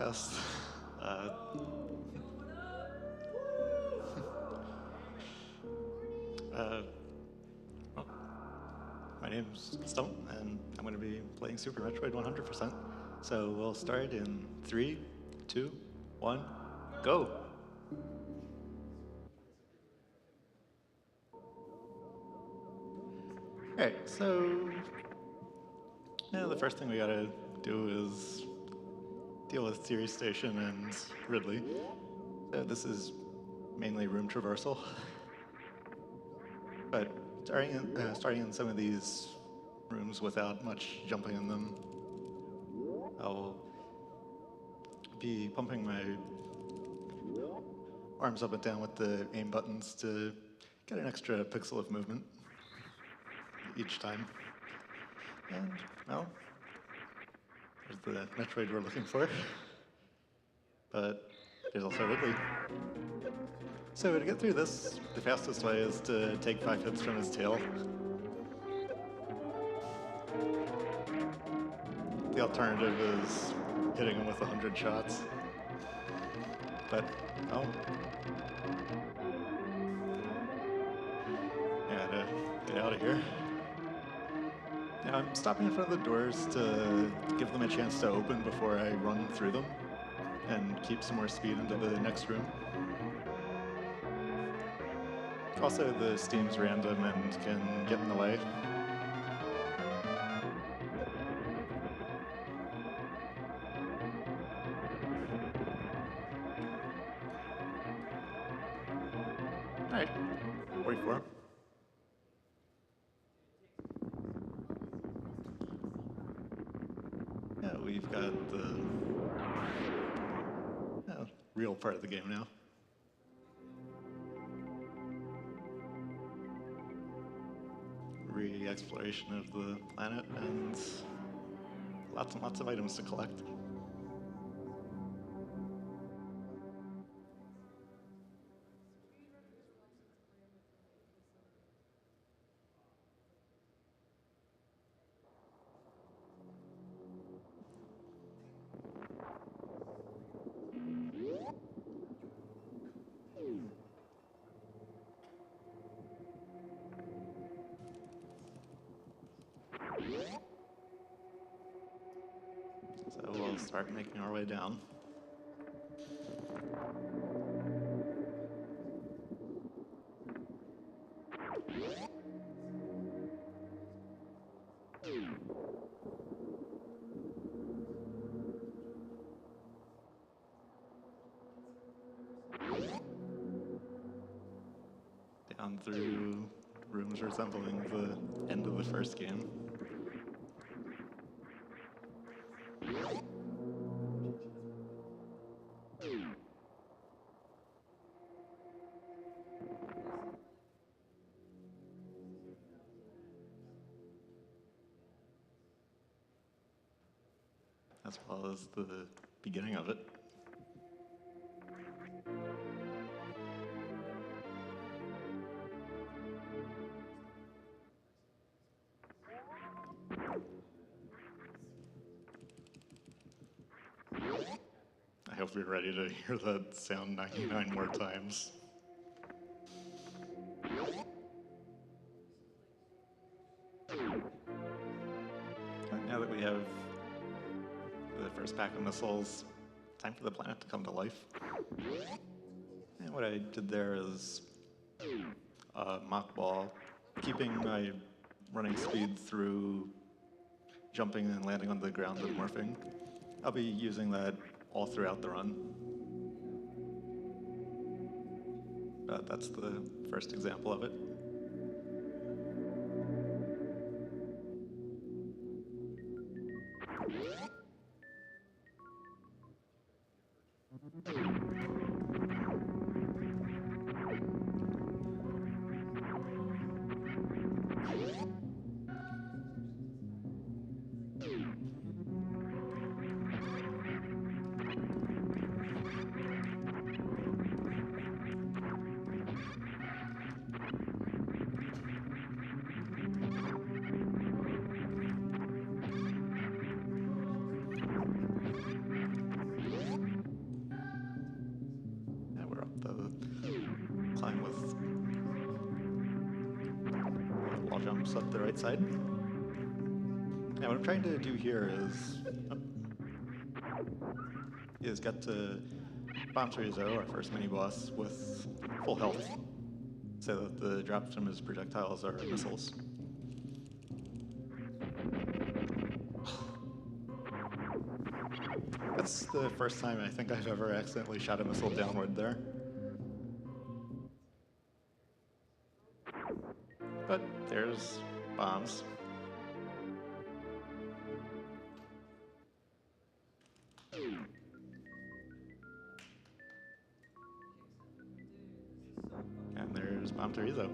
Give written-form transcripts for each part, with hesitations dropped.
MAGFest. Uh, uh, well, my name's Stump, and I'm going to be playing Super Metroid 100%. So we'll start in 3, 2, 1, go! Alright, so the first thing we gotta do is deal with Series Station and Ridley. So this is mainly room traversal. But starting in some of these rooms without much jumping in them, I'll be pumping my arms up and down with the aim buttons to get an extra pixel of movement each time. And, well, there's the Metroid we're looking for. But there's also Ridley. So to get through this, the fastest way is to take 5 hits from his tail. The alternative is hitting him with 100 shots. But, oh. I gotta get out of here. Now I'm stopping in front of the doors to give them a chance to open before I run through them and keep some more speed into the next room. Also, the steam's random and can get in the way. Alright, 44. Yeah, we've got the real part of the game now. Re-exploration of the planet and lots of items to collect. So we'll start making our way down. Down through rooms resembling the end of the first game. As well as the beginning of it. I hope you're ready to hear that sound 99 more times. Now that we have the first pack of missiles, time for the planet to come to life. And what I did there is mock ball, keeping my running speed through jumping and landing on the ground and morphing. I'll be using that all throughout the run. But that's the first example of it. jumps up the right side. Now what I'm trying to do here is get to Bomb Chorizo, our first mini-boss, with full health, so that the drops from his projectiles are missiles. That's the first time I think I've ever accidentally shot a missile downward there. But there's bombs. And there's Bomb Chorizo.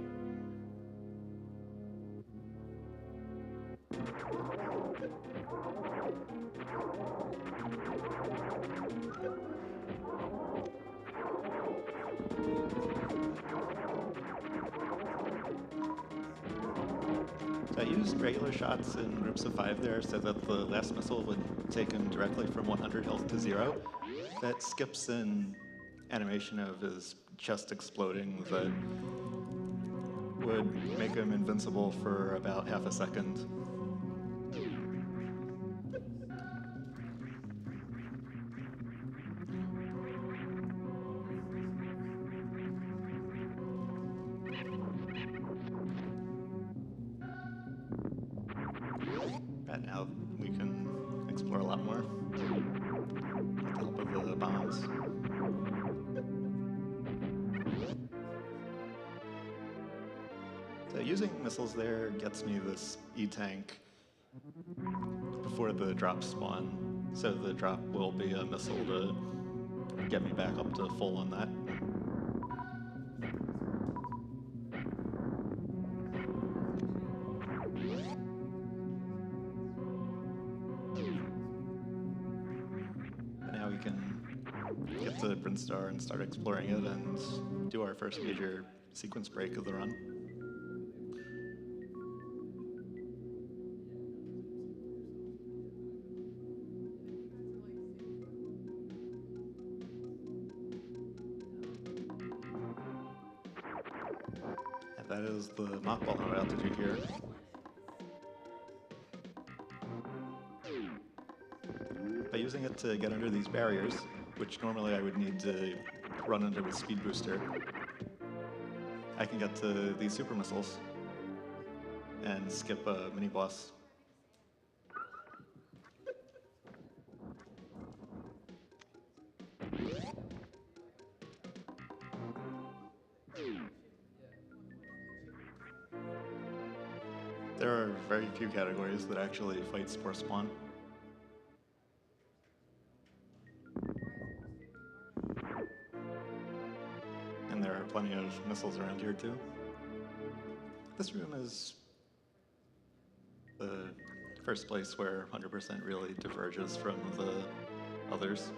So I used regular shots in groups of 5 there so that the last missile would take him directly from 100 health to 0. That skips an animation of his chest exploding that would make him invincible for about half a second. Right now we can explore a lot more with the help of the bombs. So using missiles there gets me this E-tank before the drops spawn, so the drop will be a missile to get me back up to full on that. Now we can get to Brinstar and start exploring it and do our first major sequence break of the run. And that is the mockball I'm about to do here. By using it to get under these barriers, which normally I would need to run under with Speed Booster, I can get to these super missiles and skip a mini-boss. There are very few categories that actually fight Spore Spawn. And there are plenty of missiles around here too. This room is the first place where 100% really diverges from the others.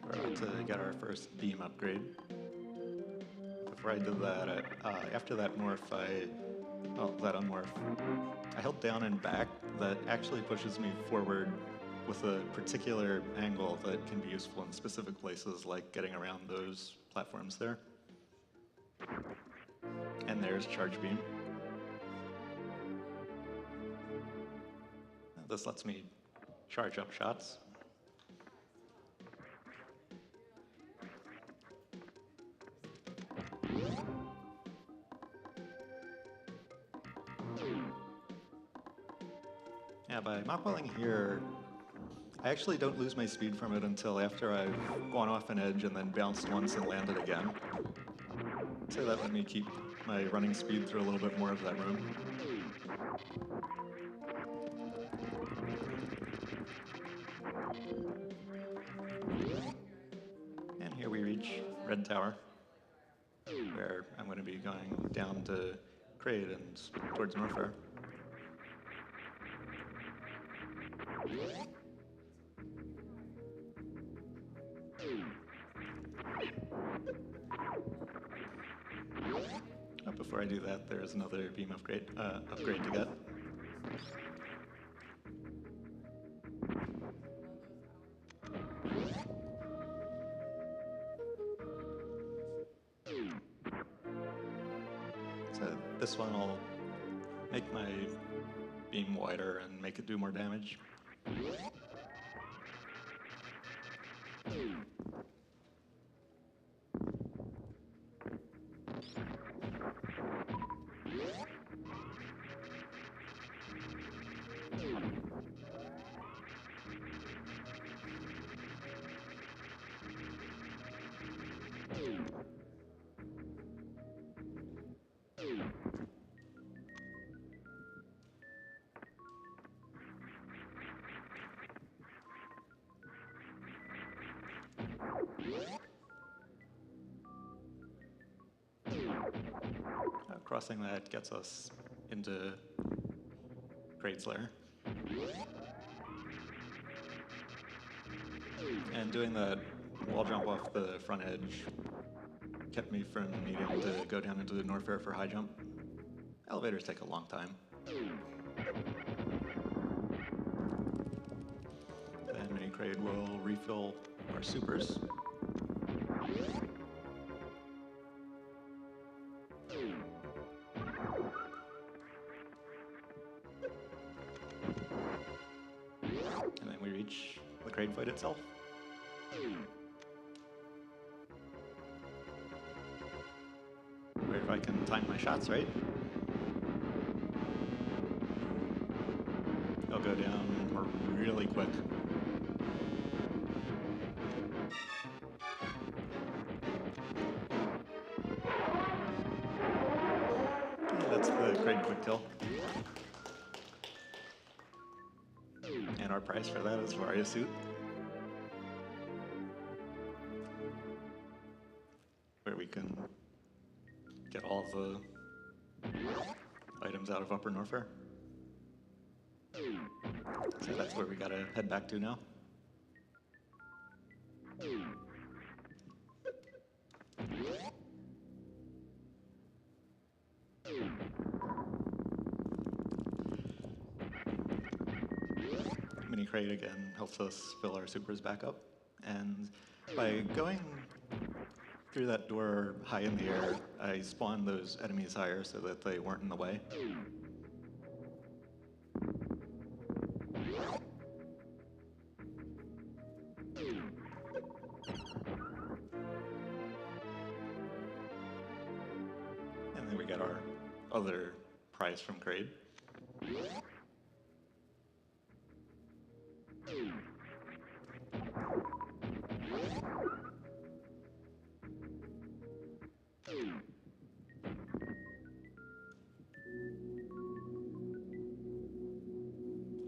We're about to get our first beam upgrade. Before I did that, after that morph, that unmorph, I held down and back. That actually pushes me forward with a particular angle that can be useful in specific places, like getting around those platforms there. And there's Charge Beam. This lets me charge up shots. Yeah, by mockballing here, I actually don't lose my speed from it until after I've gone off an edge and then bounced once and landed again. So that let me keep my running speed through a little bit more of that room. And here we reach Red Tower, where I'm going to be going down to Kraid and towards Norfair. But before I do that, there's another beam upgrade to get. So this one will make my beam wider and make it do more damage. Crossing that gets us into Kraid's lair. And doing that wall jump off the front edge kept me from needing to go down into the Norfair for high jump. Elevators take a long time. Then Mini Kraid will refill our supers. And then we reach the Kraid fight itself. Where if I can time my shots right, I'll go down really quick. And that's the Kraid quick kill. And our price for that is Varia Suit, where we can get all the items out of Upper Norfair. So that's where we gotta head back to now. Mini Kraid again helps us fill our supers back up, and by going through that door high in the air, I spawned those enemies higher so that they weren't in the way. And then we get our other prize from Kraid.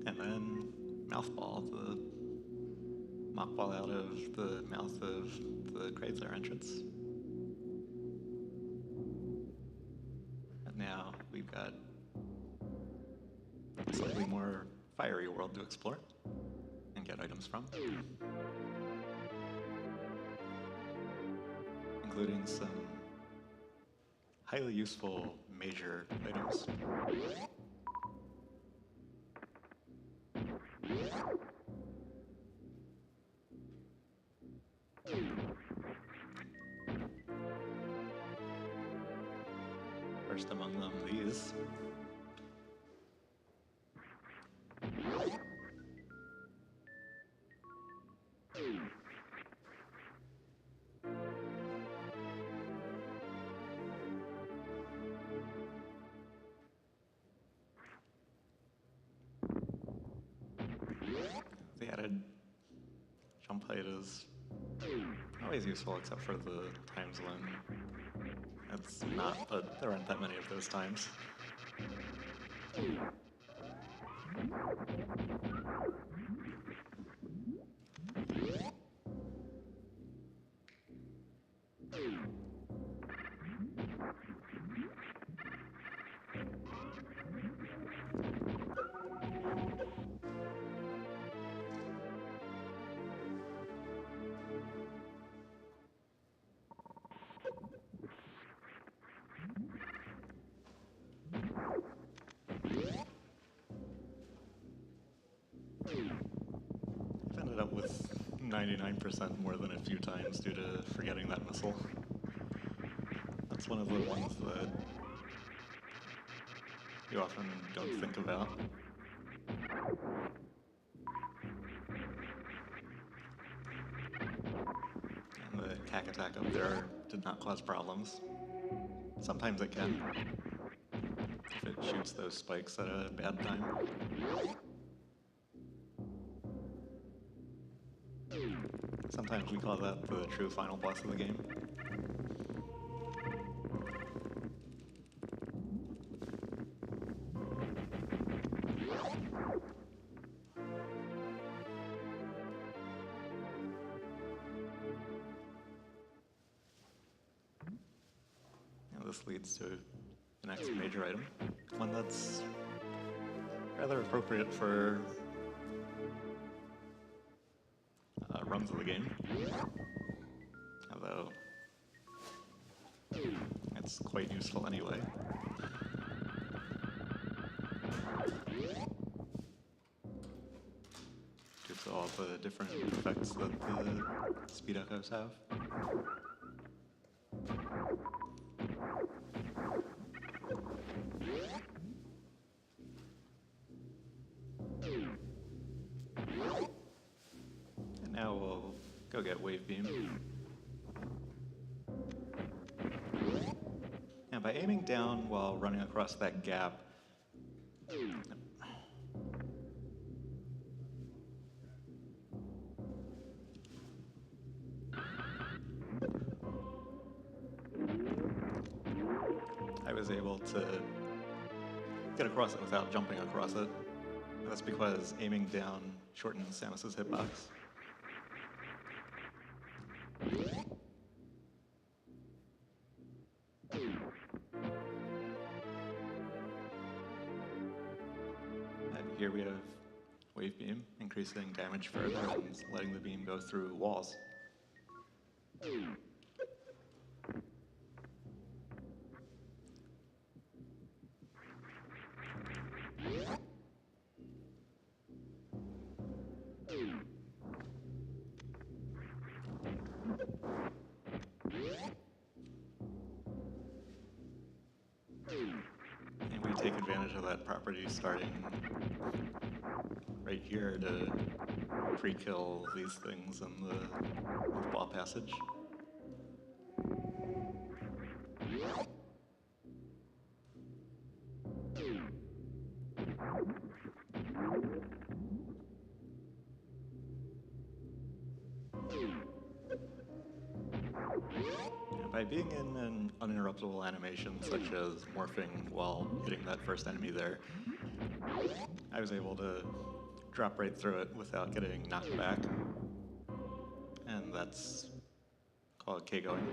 And then Mouthball, the mockball out of the mouth of the Kraid's lair entrance. And now we've got a slightly more fiery world to explore and get items from, including some highly useful major items. First among them, these. They added height is always useful except for the times when it's not, but there aren't that many of those times. I've ended up with 99% more than a few times due to forgetting that missile. That's one of the ones that you often don't think about. And the cack attack up there did not cause problems. Sometimes it can, if it shoots those spikes at a bad time. Sometimes we call that the true final boss of the game. Now this leads to the next major item, one that's rather appropriate for runs of the game, although it's quite useful anyway. Due to all the different effects that the speed echoes have. Now we'll go get Wave Beam. And by aiming down while running across that gap, I was able to get across it without jumping across it. That's because aiming down shortens Samus's hitbox. And here we have Wave Beam, increasing damage further and letting the beam go through walls. And we take advantage of that property starting right here to pre-kill these things in the ball passage. By being in an uninterruptible animation, such as morphing while hitting that first enemy there, I was able to drop right through it without getting knocked back. And that's called K-going.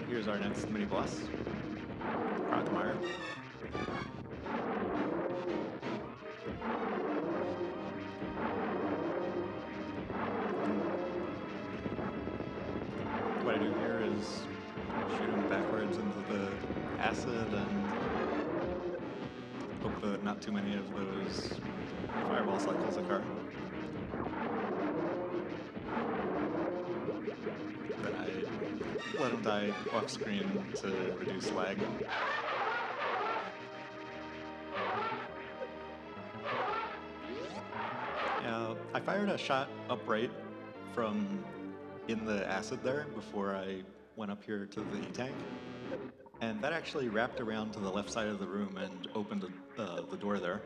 Here's our next mini-boss, Crocomire. What I do here is shoot him backwards into the acid and hope that not too many of those fireball cycles occur. Then I let him die off screen to reduce lag. Now, I fired a shot upright from in the acid there before I went up here to the tank. And that actually wrapped around to the left side of the room and opened the door there.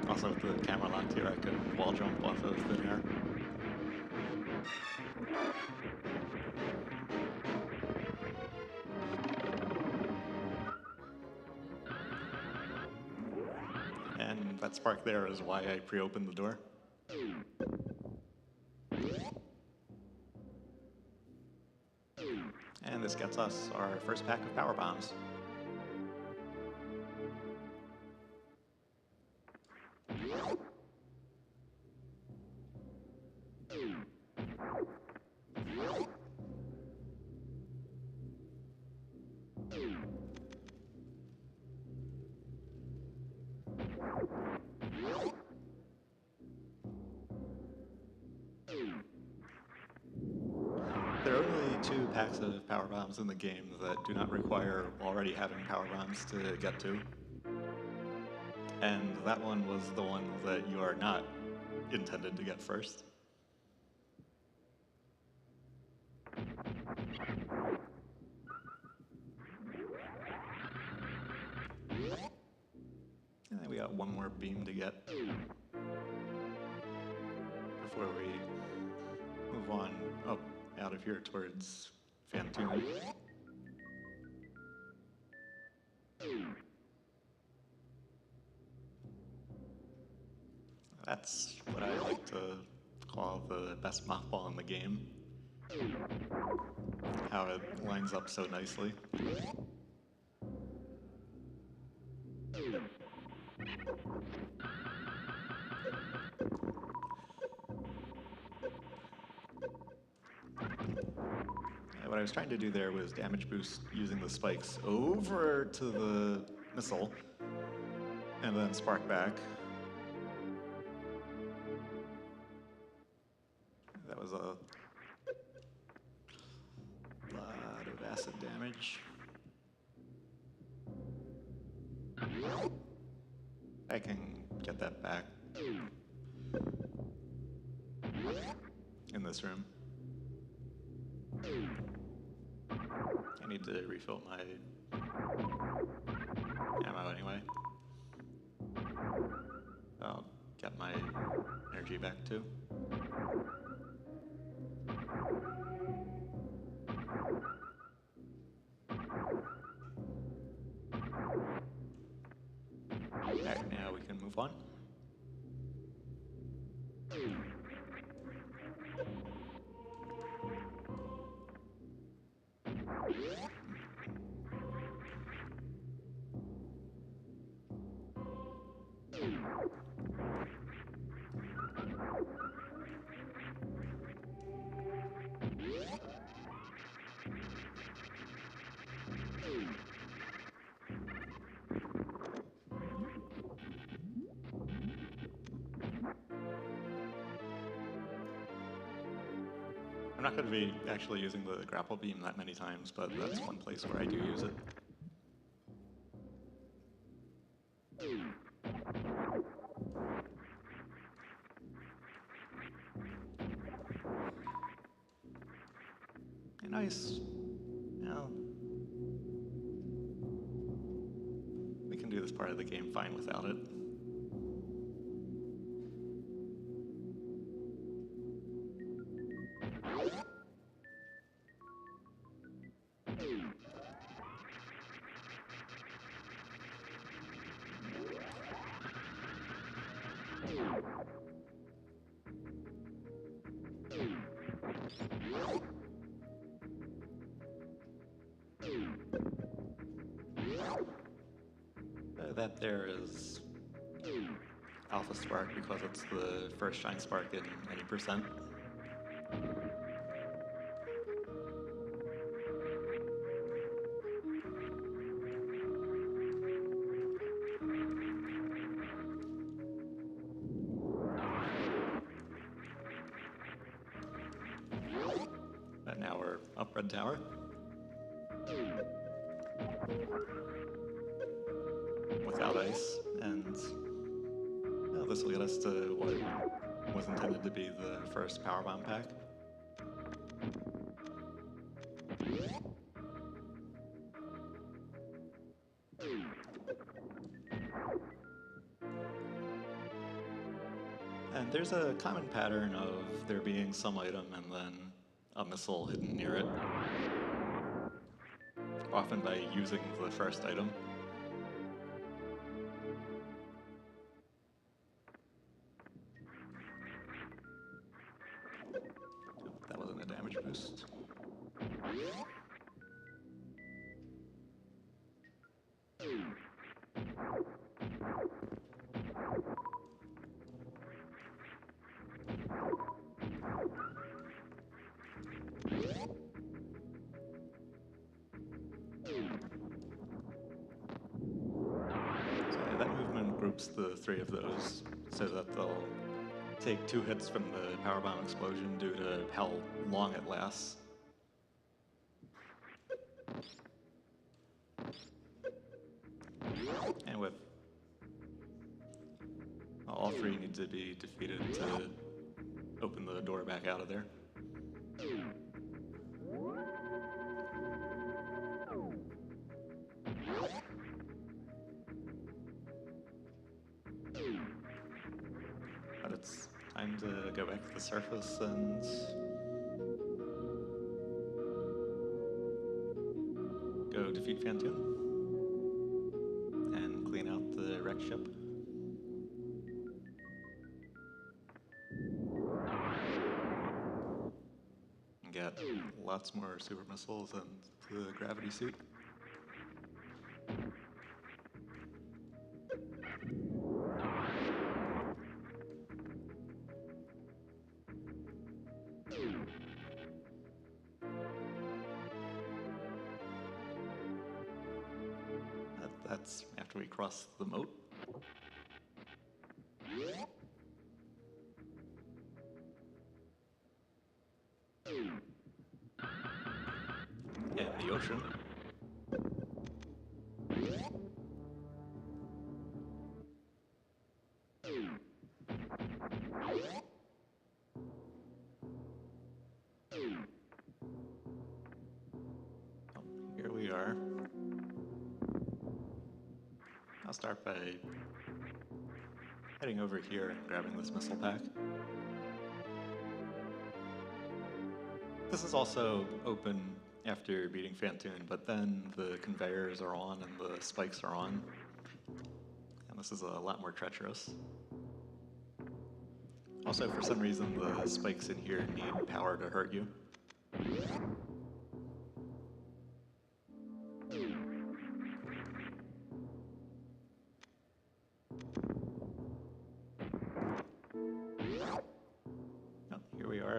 Also, with the camera locked here, I could wall jump off of thin air. And that spark there is why I pre-opened the door. And this gets us our first pack of power bombs. There are only 2 packs of power bombs in the game that do not require already having power bombs to get to. And that one was the one that you are not intended to get first. And then we got one more beam to get before we move on up out of here towards Phantom. That's what I like to call the best mothball in the game. How it lines up so nicely. What I was trying to do there was damage boost using the spikes over to the missile, and then spark back. That was a lot of acid damage. I can get that back in this room. I need to refill my ammo anyway. I'll get my energy back too. Alright, now we can move on. I'm not going to be actually using the grapple beam that many times, but that's one place where I do use it. Nice. Well, we can do this part of the game fine without it. That there is Alpha Spark because it's the first Shine Spark in any percent. But now we're up Red Tower. Without ice, and well, this will get us to what? was intended to be the first power bomb pack. And there's a common pattern of there being some item and then a missile hidden near it, often by using the first item. That wasn't a damage boost. That movement groups the three of those so that they'll take 2 hits from the power bomb explosion due to how long it lasts. And with all 3 need to be defeated to open the door back out of there. But it's time to go back to the surface and go defeat Phantoon and clean out the wrecked ship. And get lots more super missiles and the gravity suit. That's after we cross the moat. And the ocean. Oh, here we are. I'll start by heading over here and grabbing this missile pack. This is also open after beating Phantoon, but then the conveyors are on and the spikes are on. And this is a lot more treacherous. Also, for some reason, the spikes in here need power to hurt you.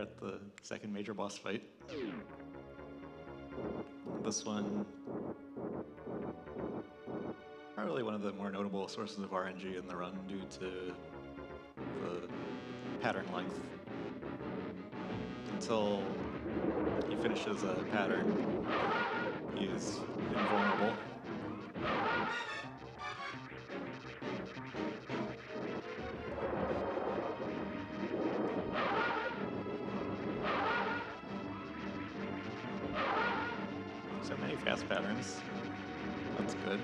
At the second major boss fight. This one, probably one of the more notable sources of RNG in the run due to the pattern length. Until he finishes a pattern, he is invulnerable. So many fast patterns. That's good.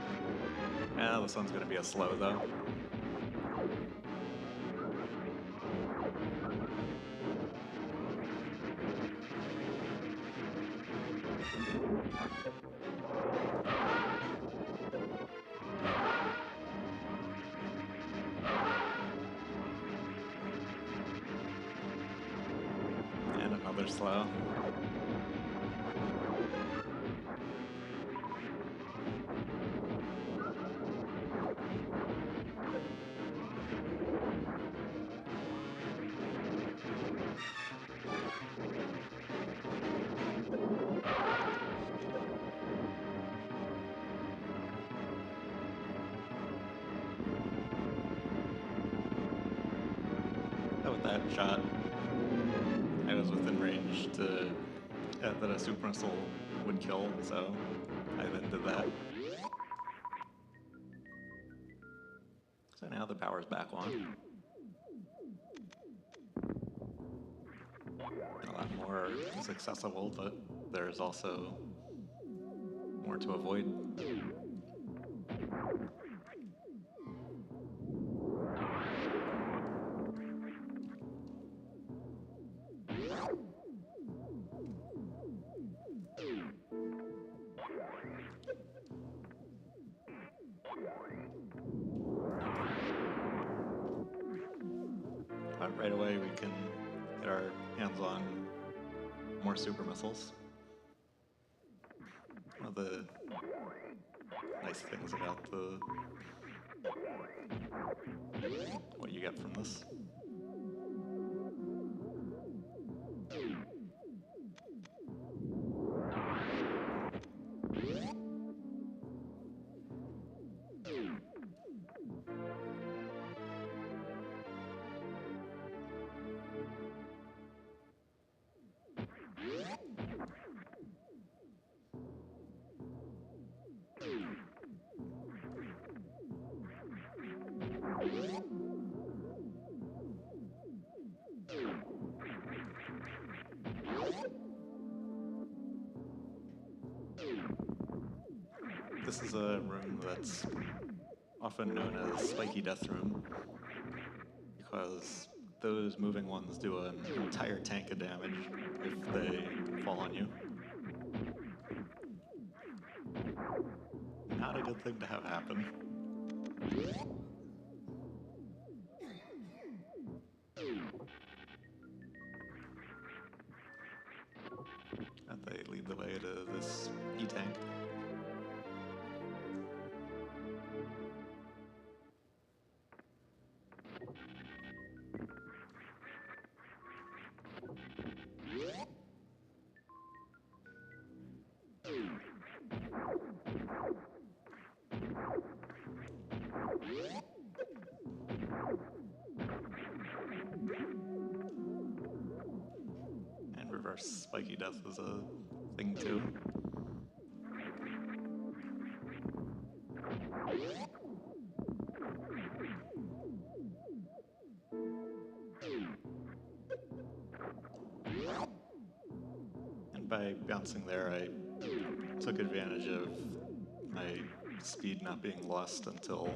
Yeah, this one's gonna be a slow though. And another slow. With that shot, I was within range to that a super missile would kill, so I then did that. So now the power's back on. A lot more is accessible, but there's also more to avoid. But right away we can get our hands on more super missiles. One of the nice things about what you get from this. This is a room that's often known as Spiky Death Room because those moving ones do an entire tank of damage if they fall on you. Not a good thing to have happen. And they lead the way to this E-tank. And reverse spiky death is a thing too. And by bouncing there, I took advantage of my speed not being lost until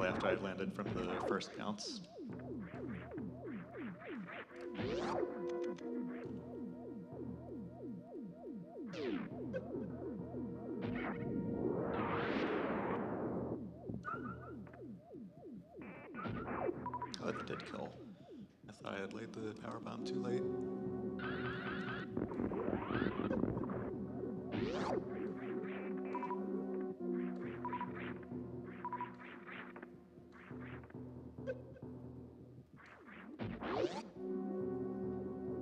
after I landed from the first bounce. Oh, that did kill. I thought I had laid the power bomb too late.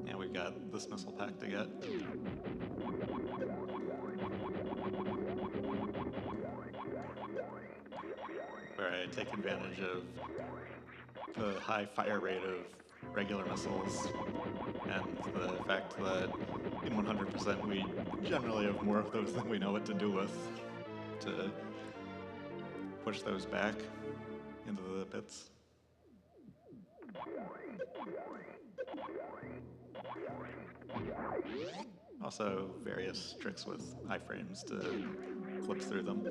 And we've got this missile pack to get. Where I take advantage of the high fire rate of regular missiles and the fact that in 100% we generally have more of those than we know what to do with to push those back into the pits. Also, various tricks with iframes to clip through them.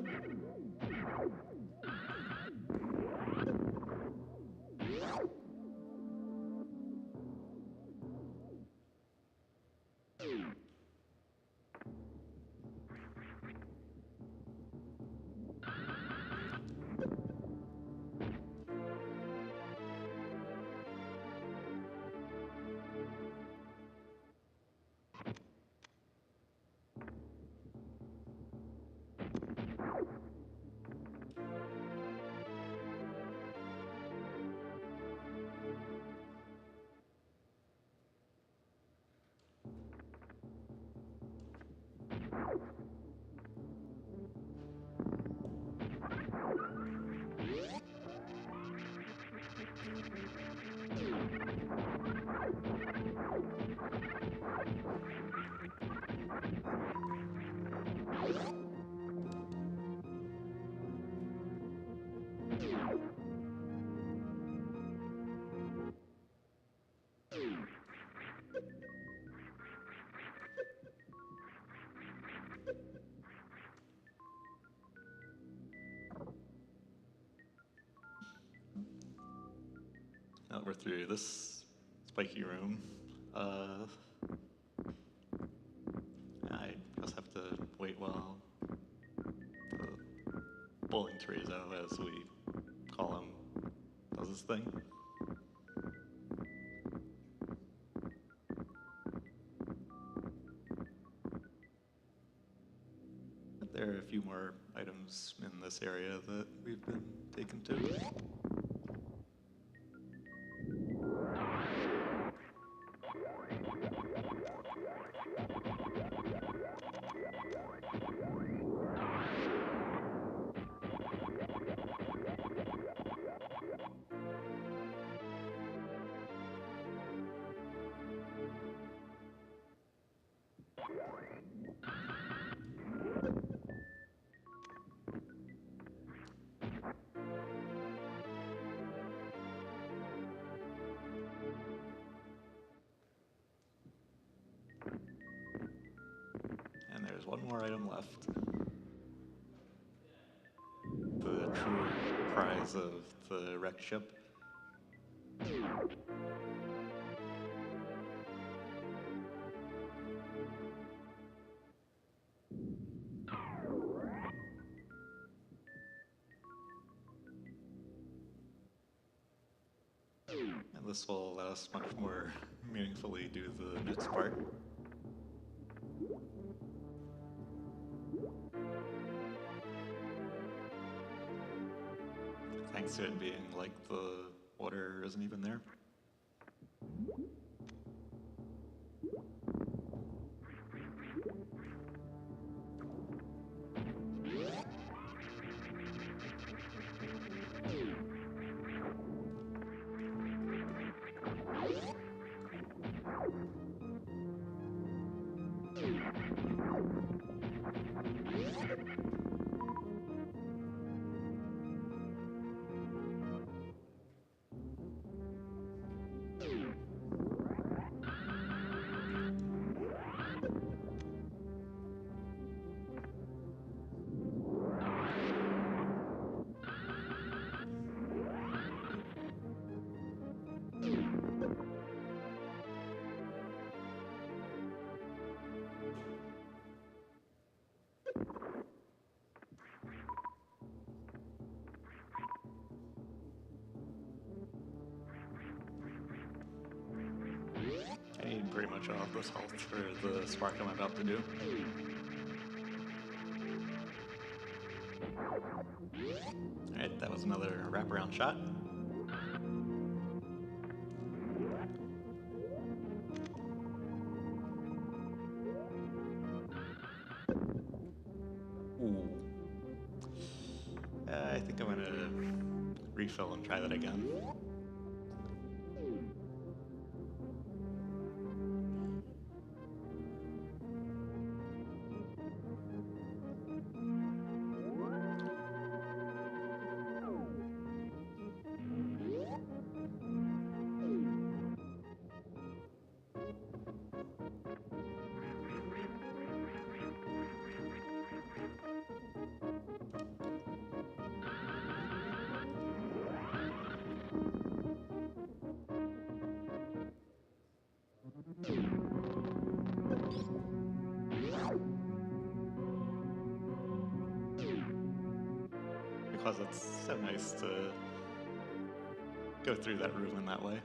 that we're through this spiky room, I just have to wait while the bowling Chorizo, as we call him, does his thing. But there are a few more items in this area that we've been taken to. And there's one more item left. The true prize of the wrecked ship. And this will let us much more meaningfully do the next part. Thanks to it being like the water isn't even there. I need pretty much all of this health for the spark I'm about to do. Alright, that was another wraparound shot. Ooh. I think I'm gonna refill and try that again. Because it's so nice to go through that room in that way.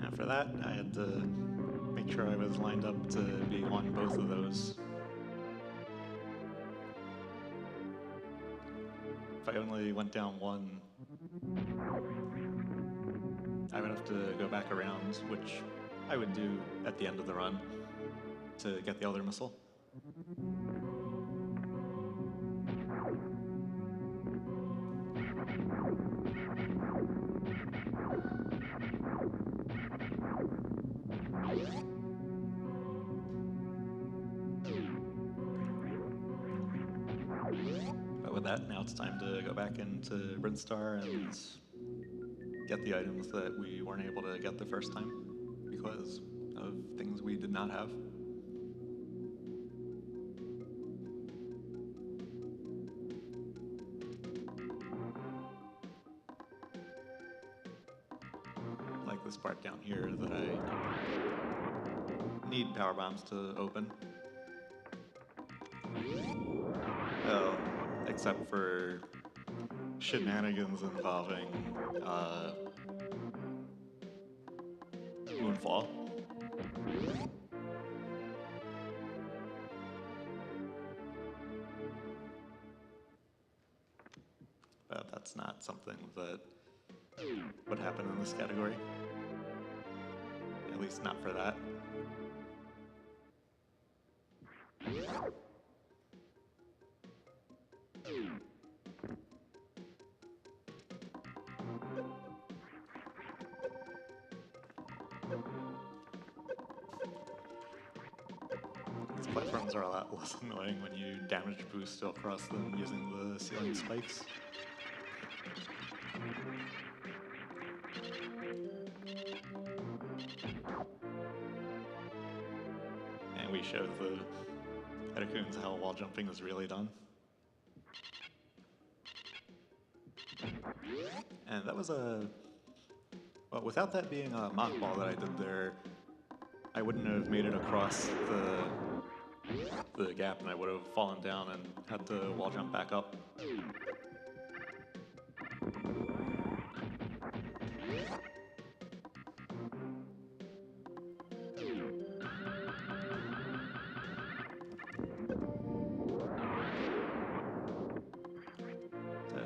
After that, I had to make sure I was lined up to be on both of those. If I only went down one, I would have to go back around, which I would do at the end of the run to get the other missile. with that, now it's time to go back into Brinstar and get the items that we weren't able to get the first time because of things we did not have. Like this part down here that I need power bombs to open. Well, except for shenanigans involving Moonfall. But that's not something that would happen in this category. At least not for that. These platforms are a lot less annoying when you damage boost across them using the ceiling spikes. And we showed the Edacoons how wall jumping is really done. And that was well, without that being a mock ball that I did there, I wouldn't have made it across the gap and I would have fallen down and had to wall jump back up.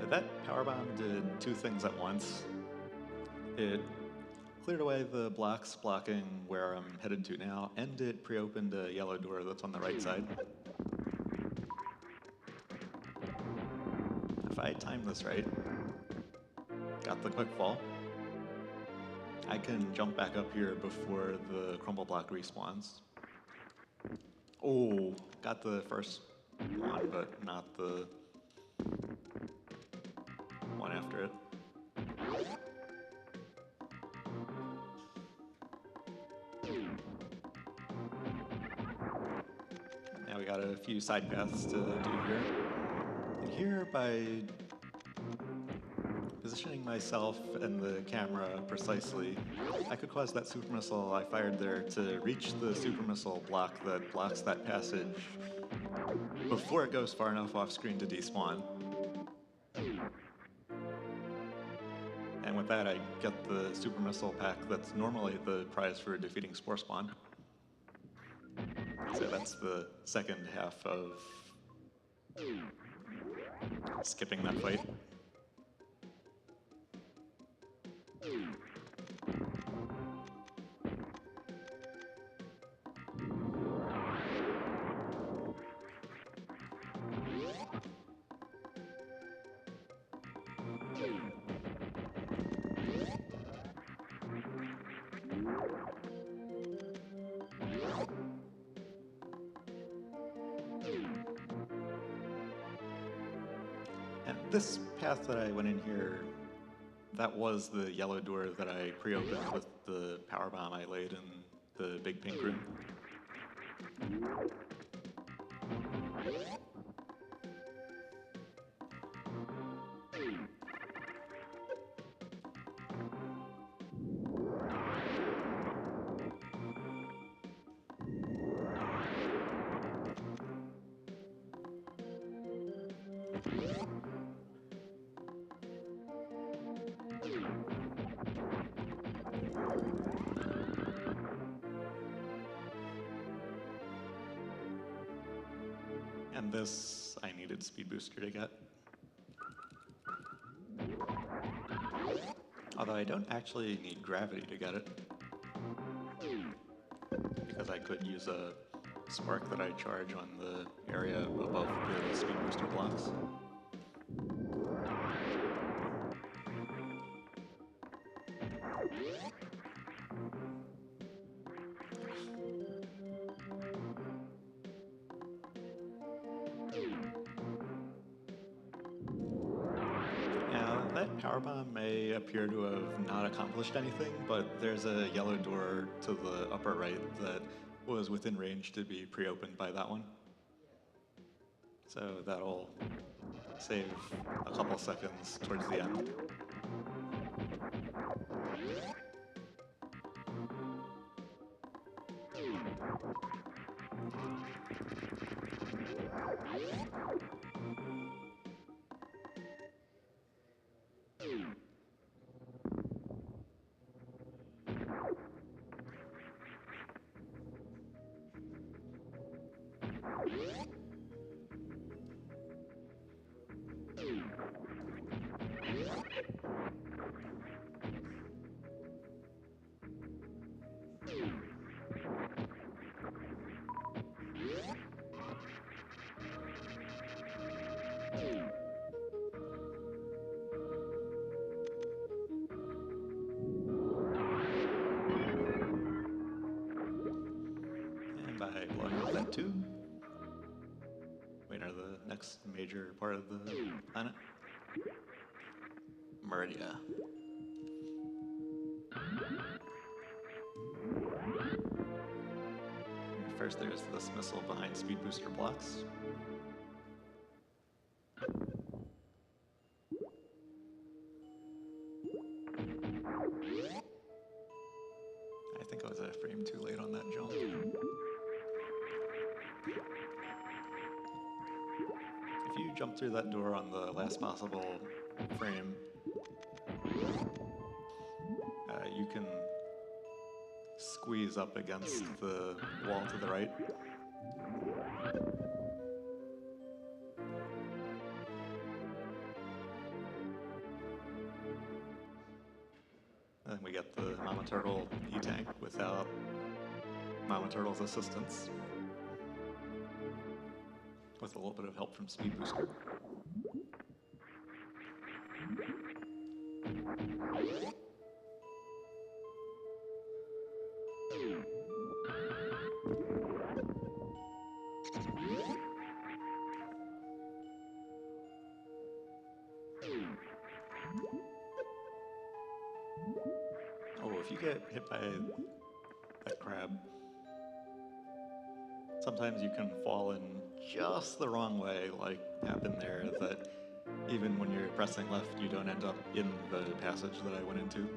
That power bomb did two things at once. It cleared away the blocks blocking where I'm headed to now, and it pre-opened a yellow door that's on the right side. If I time this right, got the quick fall, I can jump back up here before the crumble block respawns. Oh, got the first one, but not the one after it. Now we got a few side paths to do here. And here, by positioning myself and the camera precisely, I could cause that super missile I fired there to reach the super missile block that blocks that passage before it goes far enough off screen to despawn. And with that, I get the super missile pack that's normally the prize for defeating Spore Spawn. So that's the second half of skipping that fight. And this path that I went in here, that was the yellow door that I pre-opened with the power bomb I laid in the big pink room. And this, I needed Speed Booster to get. Although I don't actually need Gravity to get it, because I could use a Spark that I charge on the area above the Speed Booster blocks. Power Bomb may appear to have not accomplished anything, but there's a yellow door to the upper right that was within range to be pre-opened by that one. So that'll save a couple seconds towards the end. And by blowing up that tube, we enter the next major part of the planet, Meridia. First, there's this missile behind speed booster blocks. I think I was a frame too late on that jump. If you jump through that door on the last possible frame, you can squeeze up against the wall to the right. And then we get the Mama Turtle E-Tank without Mama Turtle's assistance, with a little bit of help from Speed Booster. Oh, if you get hit by that crab, sometimes you can fall in just the wrong way, like happened there, that even when you're pressing left, you don't end up in the passage that I went into.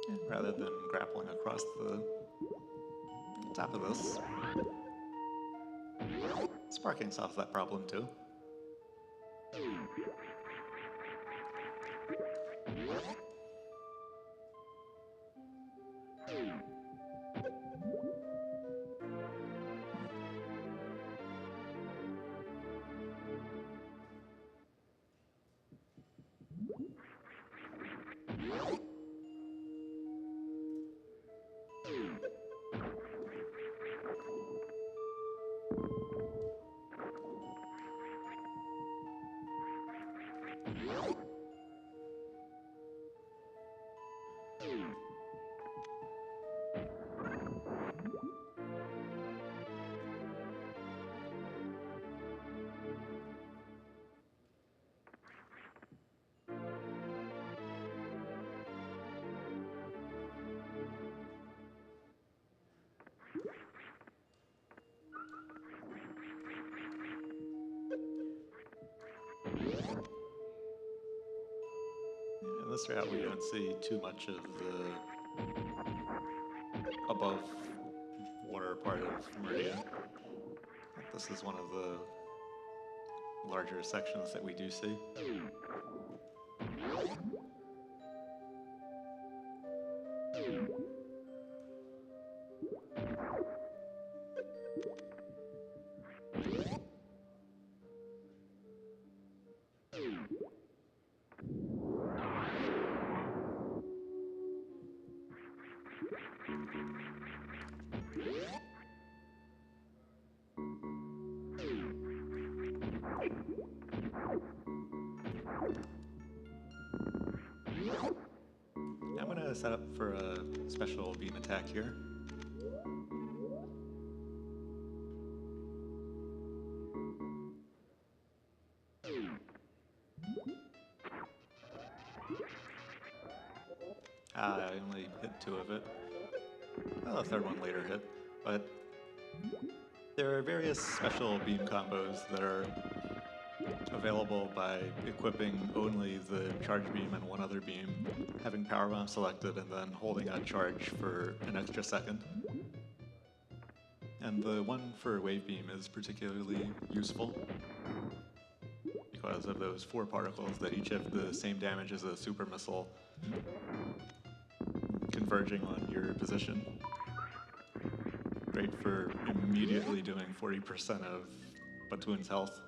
And rather than grappling across the top of this, sparking solves that problem too. In this route, we don't see too much of the above water part of Meridia. This is one of the larger sections that we do see. I'm gonna gotta set up for a special beam attack here. I only hit 2 of it. Well, the third one later hit, but there are various special beam combos that are available by equipping only the charge beam and one other beam, having power bomb selected, and then holding a charge for an extra second. And the one for wave beam is particularly useful because of those 4 particles that each have the same damage as a super missile converging on your position. Great for immediately doing 40% of Batoon's health.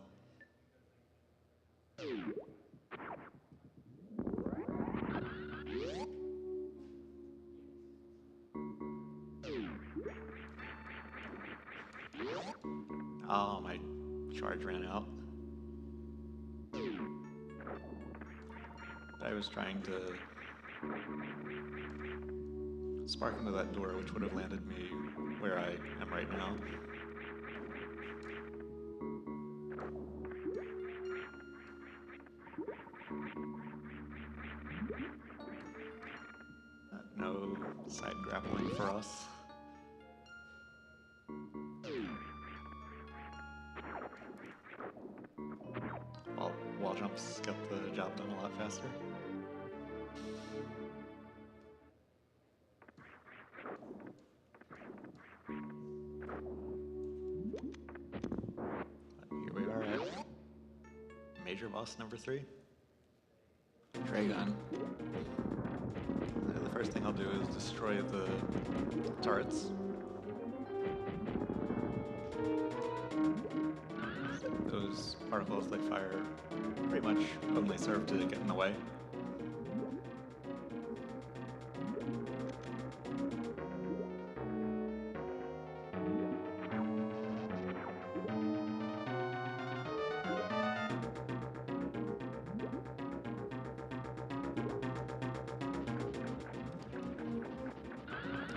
Oh, my charge ran out. I was trying to spark into that door, which would have landed me where I am right now. No side grappling for us. Wall jumps get the job done a lot faster. Here we are at major boss number 3. Dragon. The first thing I'll do is destroy the turrets. Those particles that fire pretty much only serve to get in the way.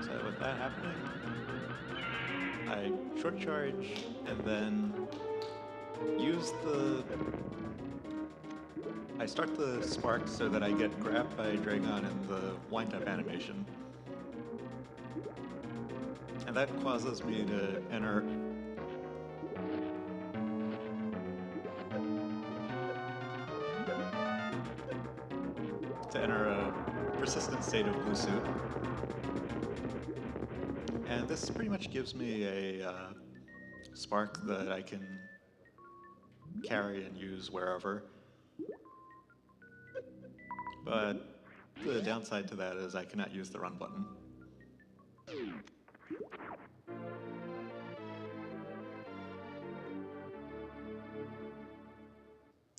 So with that happening, I short charge and then I start the spark so that I get grabbed by Dragon in the wind-up animation. And that causes me to enter a persistent state of blue suit. And this pretty much gives me a spark that I can carry and use wherever. But the downside to that is I cannot use the run button.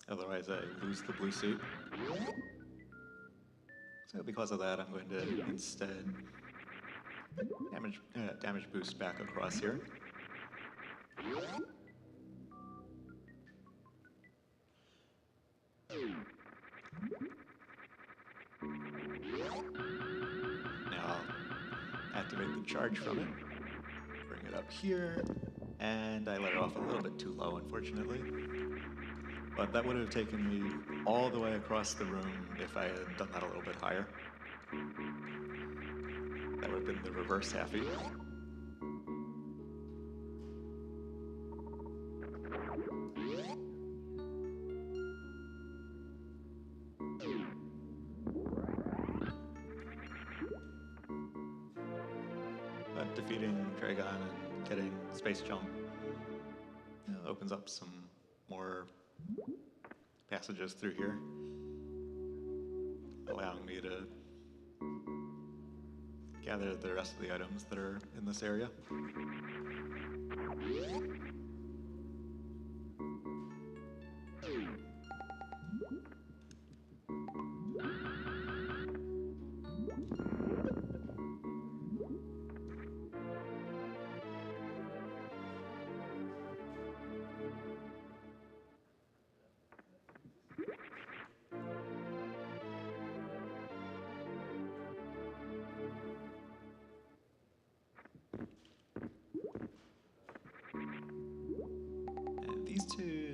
Otherwise I lose the blue suit. So because of that, I'm going to instead damage boost back across here. Now I'll activate the charge from it, bring it up here, and I let it off a little bit too low, unfortunately. But that would have taken me all the way across the room if I had done that a little bit higher. That would have been the reverse halfie. But defeating Dragon and getting Space Jump opens up some more passages through here, allowing me to gather the rest of the items that are in this area.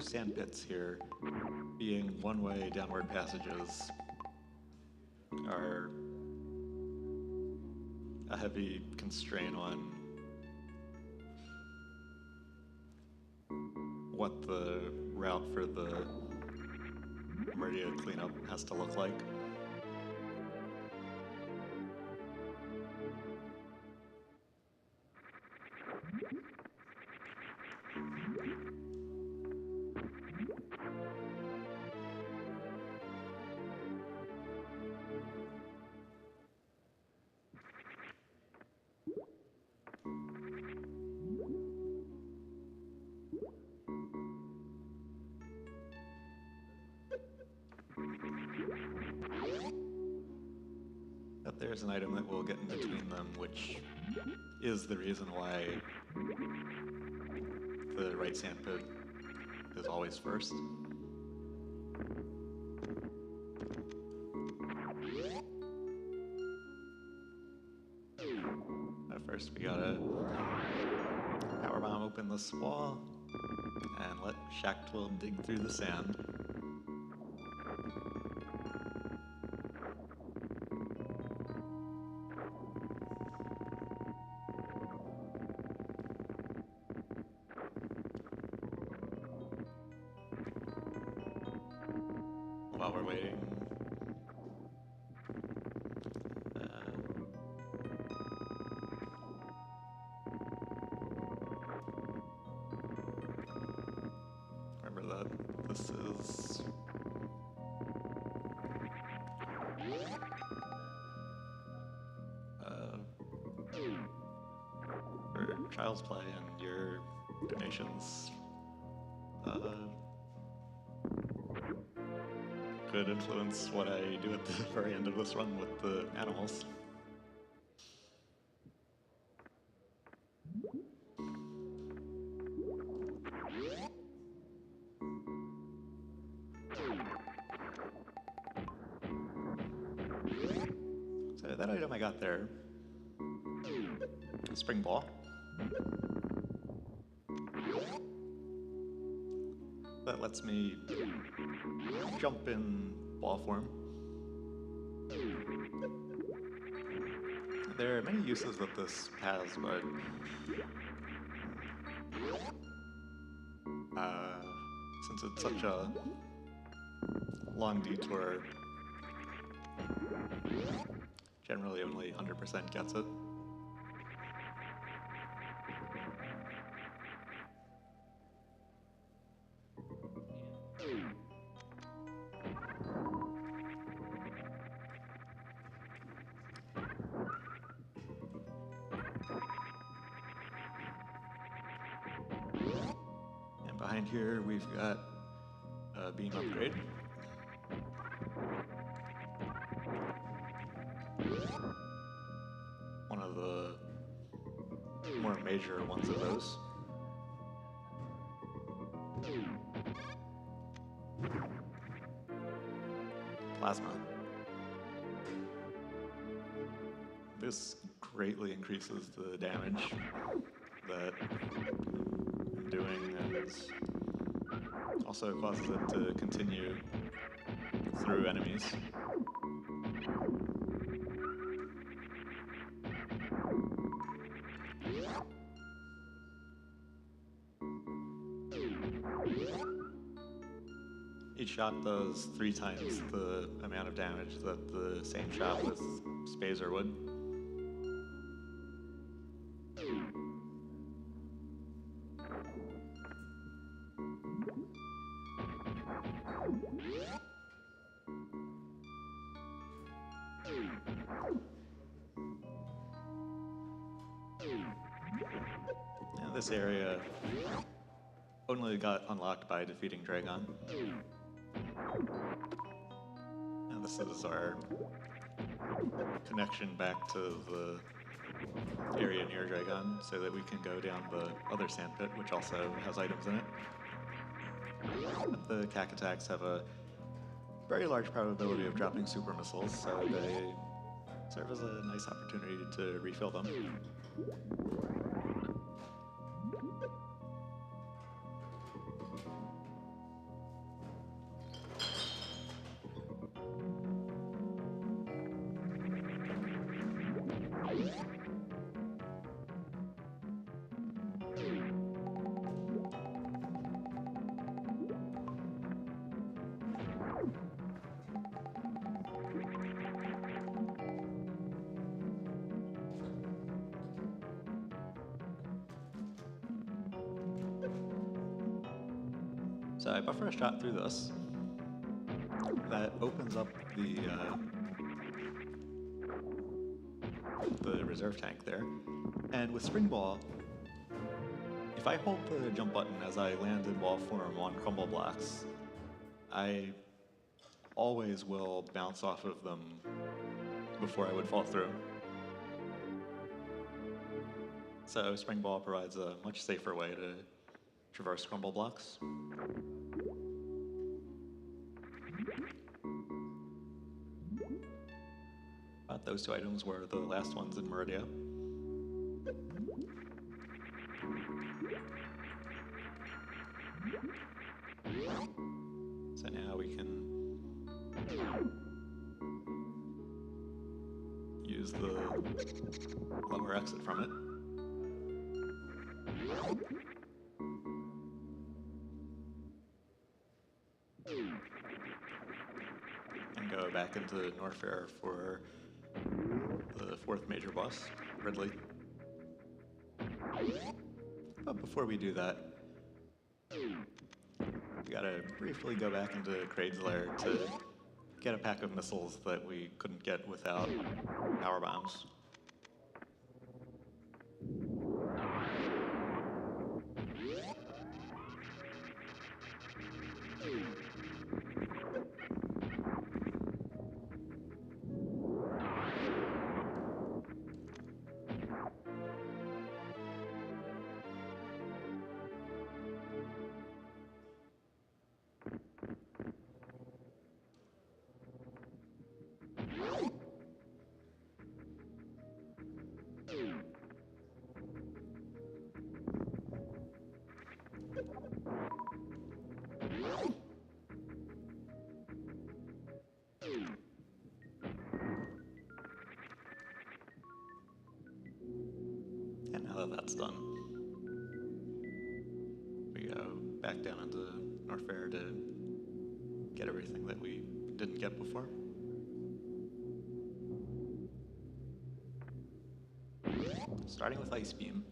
sand pits here, being one-way downward passages, are a heavy constraint on what the route for the Meridia cleanup has to look like. But there's an item that we'll get in between them, which is the reason why the right sand pit is always first. But first we gotta power bomb open this wall and let Shactwell dig through the sand. While we're waiting, remember that this is for Child's Play, and your donations could influence what I do at the very end of this run with the animals. So that item I got there, spring ball. That lets me jump in ball form. There are many uses that this has, but since it's such a long detour, generally only 100% gets it. And behind here we've got a beam upgrade. One of the more major ones of those. Plasma. This greatly increases the damage that I'm doing, and also causes it to continue through enemies. Each shot does 3 times the amount of damage that the same shot with Spazer would. And this area only got unlocked by defeating Dragon. And this is our connection back to the area near Dragon so that we can go down the other sand pit, which also has items in it. But the Cack attacks have a very large probability of dropping super missiles, so they serve as a nice opportunity to refill them. So I buffer a shot through this. That opens up the reserve tank there. And with Spring Ball, if I hold the jump button as I land in wall form on crumble blocks, I always will bounce off of them before I would fall through. So Spring Ball provides a much safer way to traverse crumble blocks. But those two items were the last ones in Meridia. So now we can use the lower exit from it. And go back into Norfair for the fourth major boss, Ridley. But before we do that, we gotta briefly go back into Kraid's lair to get a pack of missiles that we couldn't get without power bombs. And now that that's done, we go back down into Norfair to get everything that we didn't get before. Starting with Ice Beam.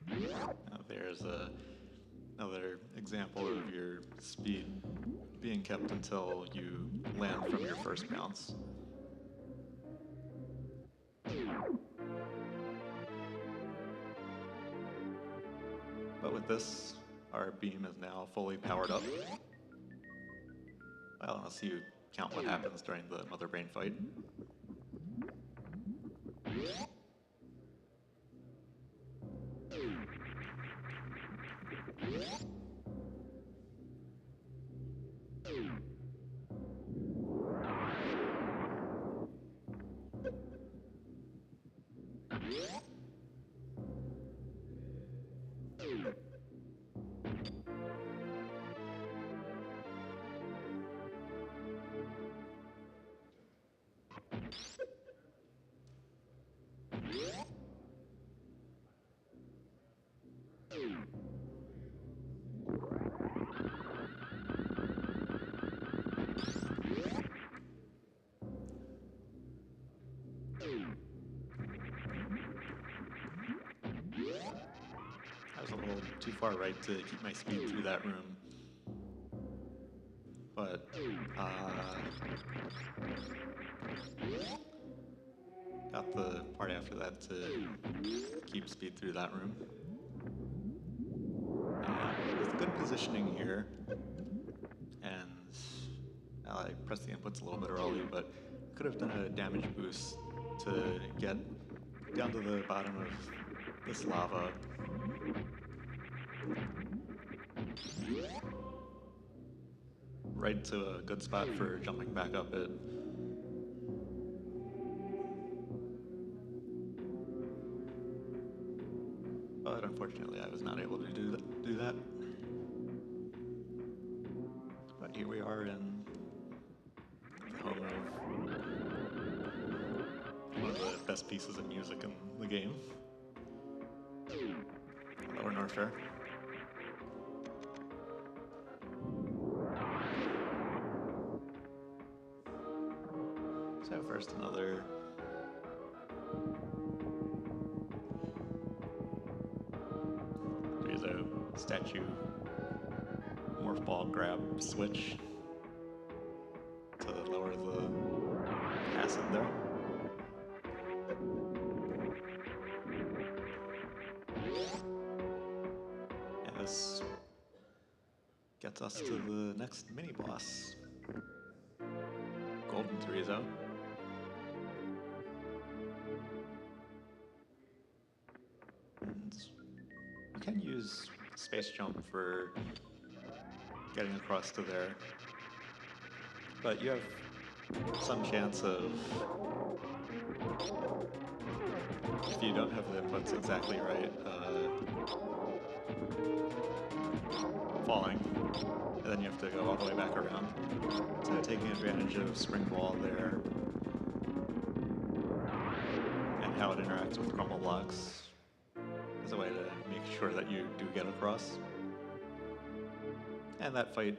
Now there's another example of your speed being kept until you land from your first bounce. But with this, our beam is now fully powered up. Well, unless you count what happens during the Mother Brain fight. I was a little too far right to keep my speed through that room. But, got the part after that to keep speed through that room. And with good positioning here, and I pressed the inputs a little bit early, but could have done a damage boost to get down to the bottom of this lava. Right to a good spot for jumping back up it. But unfortunately, I was not able to do that. Here we are in the home of one of the best pieces of music in the game. Lower North Shore. So first another statue morph ball grab switch to lower the acid there. And this gets us to the next mini boss, Golden Chorizo. And you can use space jump for getting across to there, but you have some chance of, if you don't have the inputs exactly right, falling, and then you have to go all the way back around. So taking advantage of Spring Ball there and how it interacts with crumble blocks is a way to make sure that you do get across. And that fight,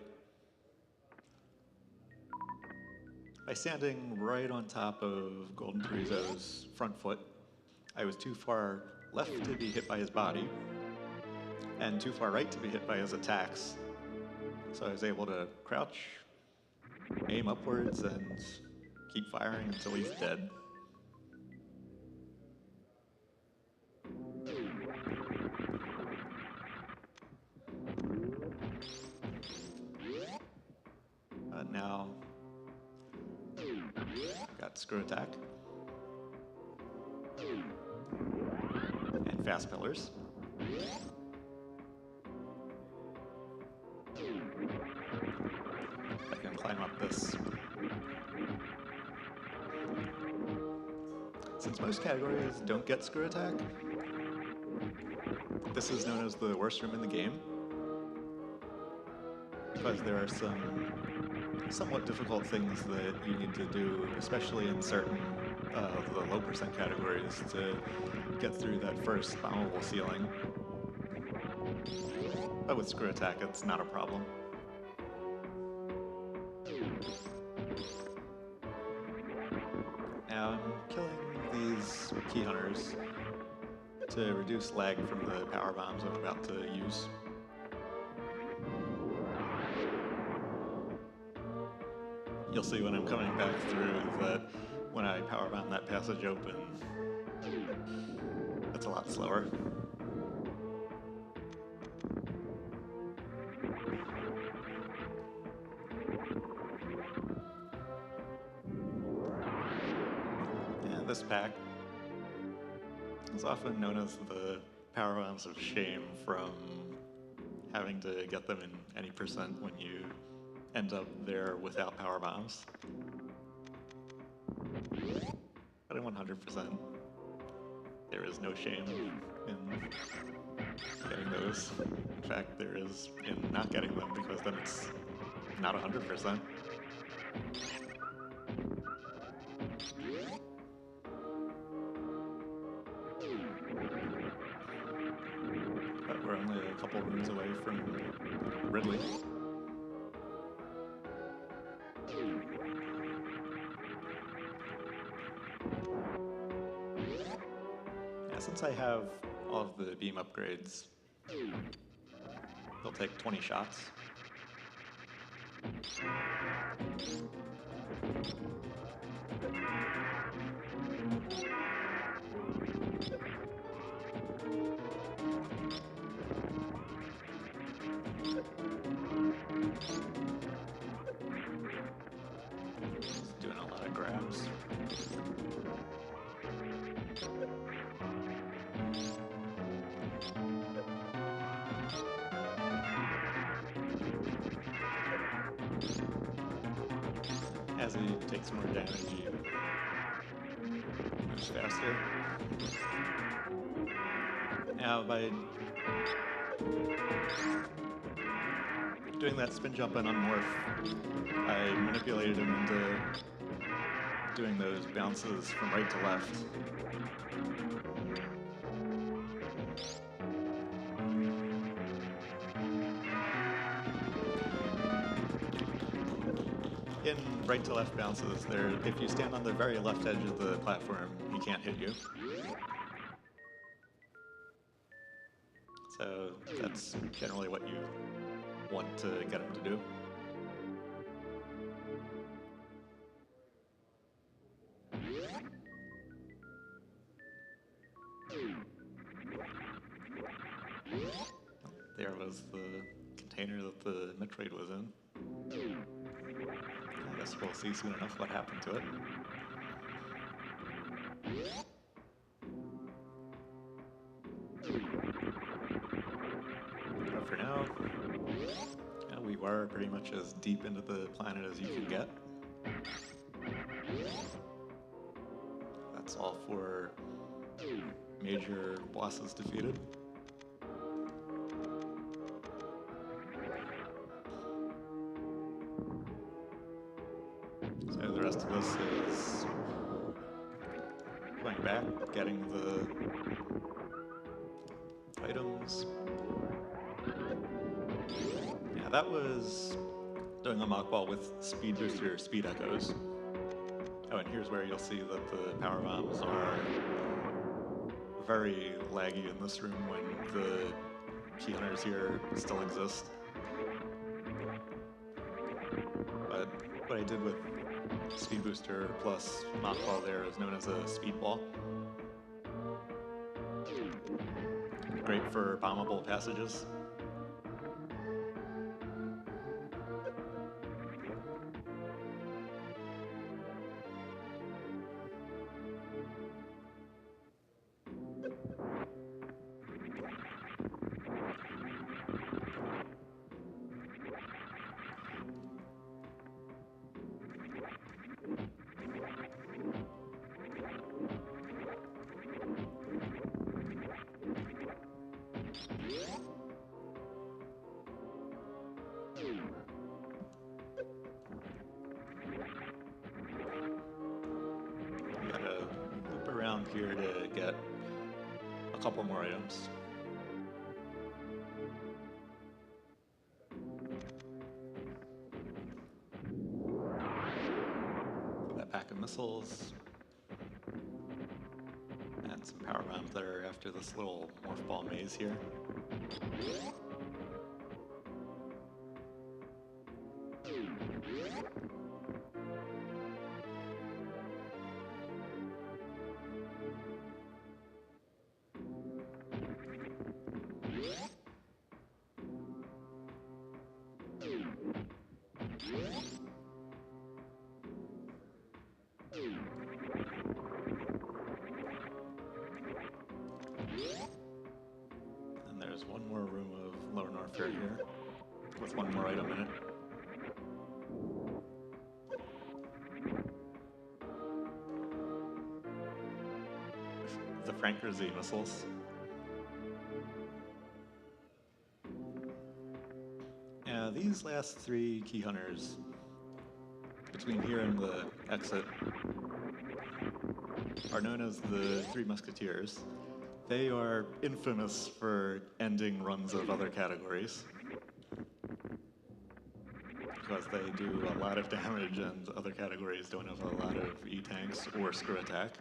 by standing right on top of Golden Chorizo's front foot, I was too far left to be hit by his body, and too far right to be hit by his attacks. So I was able to crouch, aim upwards, and keep firing until he's dead. Now, got Screw Attack and Fast Pillars. I can climb up this. Since most categories don't get Screw Attack, this is known as the worst room in the game, because there are some somewhat difficult things that you need to do, especially in certain of the low percent categories, to get through that first bombable ceiling. But with Screw Attack, it's not a problem. Now I'm killing these key hunters to reduce lag from the power bombs I'm about to use. You'll see when I'm coming back through that when I power bomb that passage open, it's a lot slower. And this pack is often known as the power bombs of shame, from having to get them in any percent when you end up there without power bombs. But in 100%, there is no shame in getting those. In fact, there is in not getting them, because then it's not 100%. But we're only a couple rooms away from Ridley. Since I have all of the beam upgrades, they'll take 20 shots. Just doing a lot of grabs. As he takes more damage, he moves faster. Now, by doing that spin jump and unmorph, I manipulated him into doing those bounces from right to left. In right to left bounces, if you stand on the very left edge of the platform, he can't hit you. So that's generally what you want to get him to do. There was the container that the Metroid was in. I guess we'll see soon enough what happened to it. But for now, we are pretty much as deep into the planet as you can get. That's all 4 major bosses defeated. So the rest of this is going back, getting the items. Yeah, that was doing a mock ball with speed booster speed echoes. Oh, and here's where you'll see that the power bombs are very laggy in this room when the key hunters here still exist. But what I did with speed booster plus mock ball there is known as a speed ball. Great for bombable passages. Here to get a couple more items. That pack of missiles and some power bombs that are after this little morph ball maze here. And there's one more room of Lower North Fair here, with one more item in it. The Franker Z missiles. Yeah, these last 3 key hunters, between here and the exit, are known as the 3 Musketeers. They are infamous for ending runs of other categories, because they do a lot of damage and other categories don't have a lot of E-tanks or screw attack.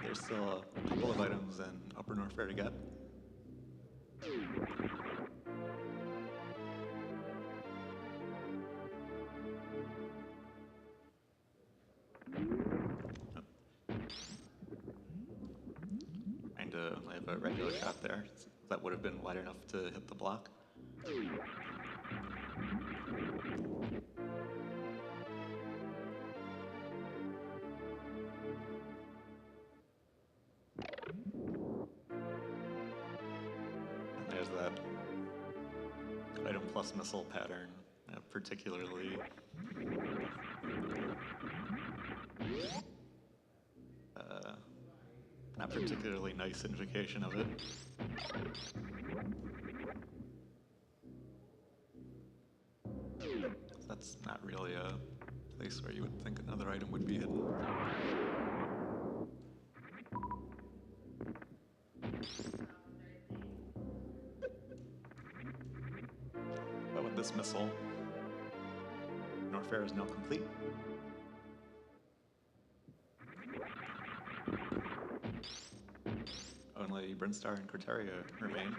There's still a couple of items in Upper North Fair to get. Trying to have a regular shot there. That would have been wide enough to hit the block. There's that item plus missile pattern, particularly not particularly nice invocation of it. That's not really a place where you would think another item would be hidden. But with this missile, Norfair is now complete. Only Brinstar and Criteria remain.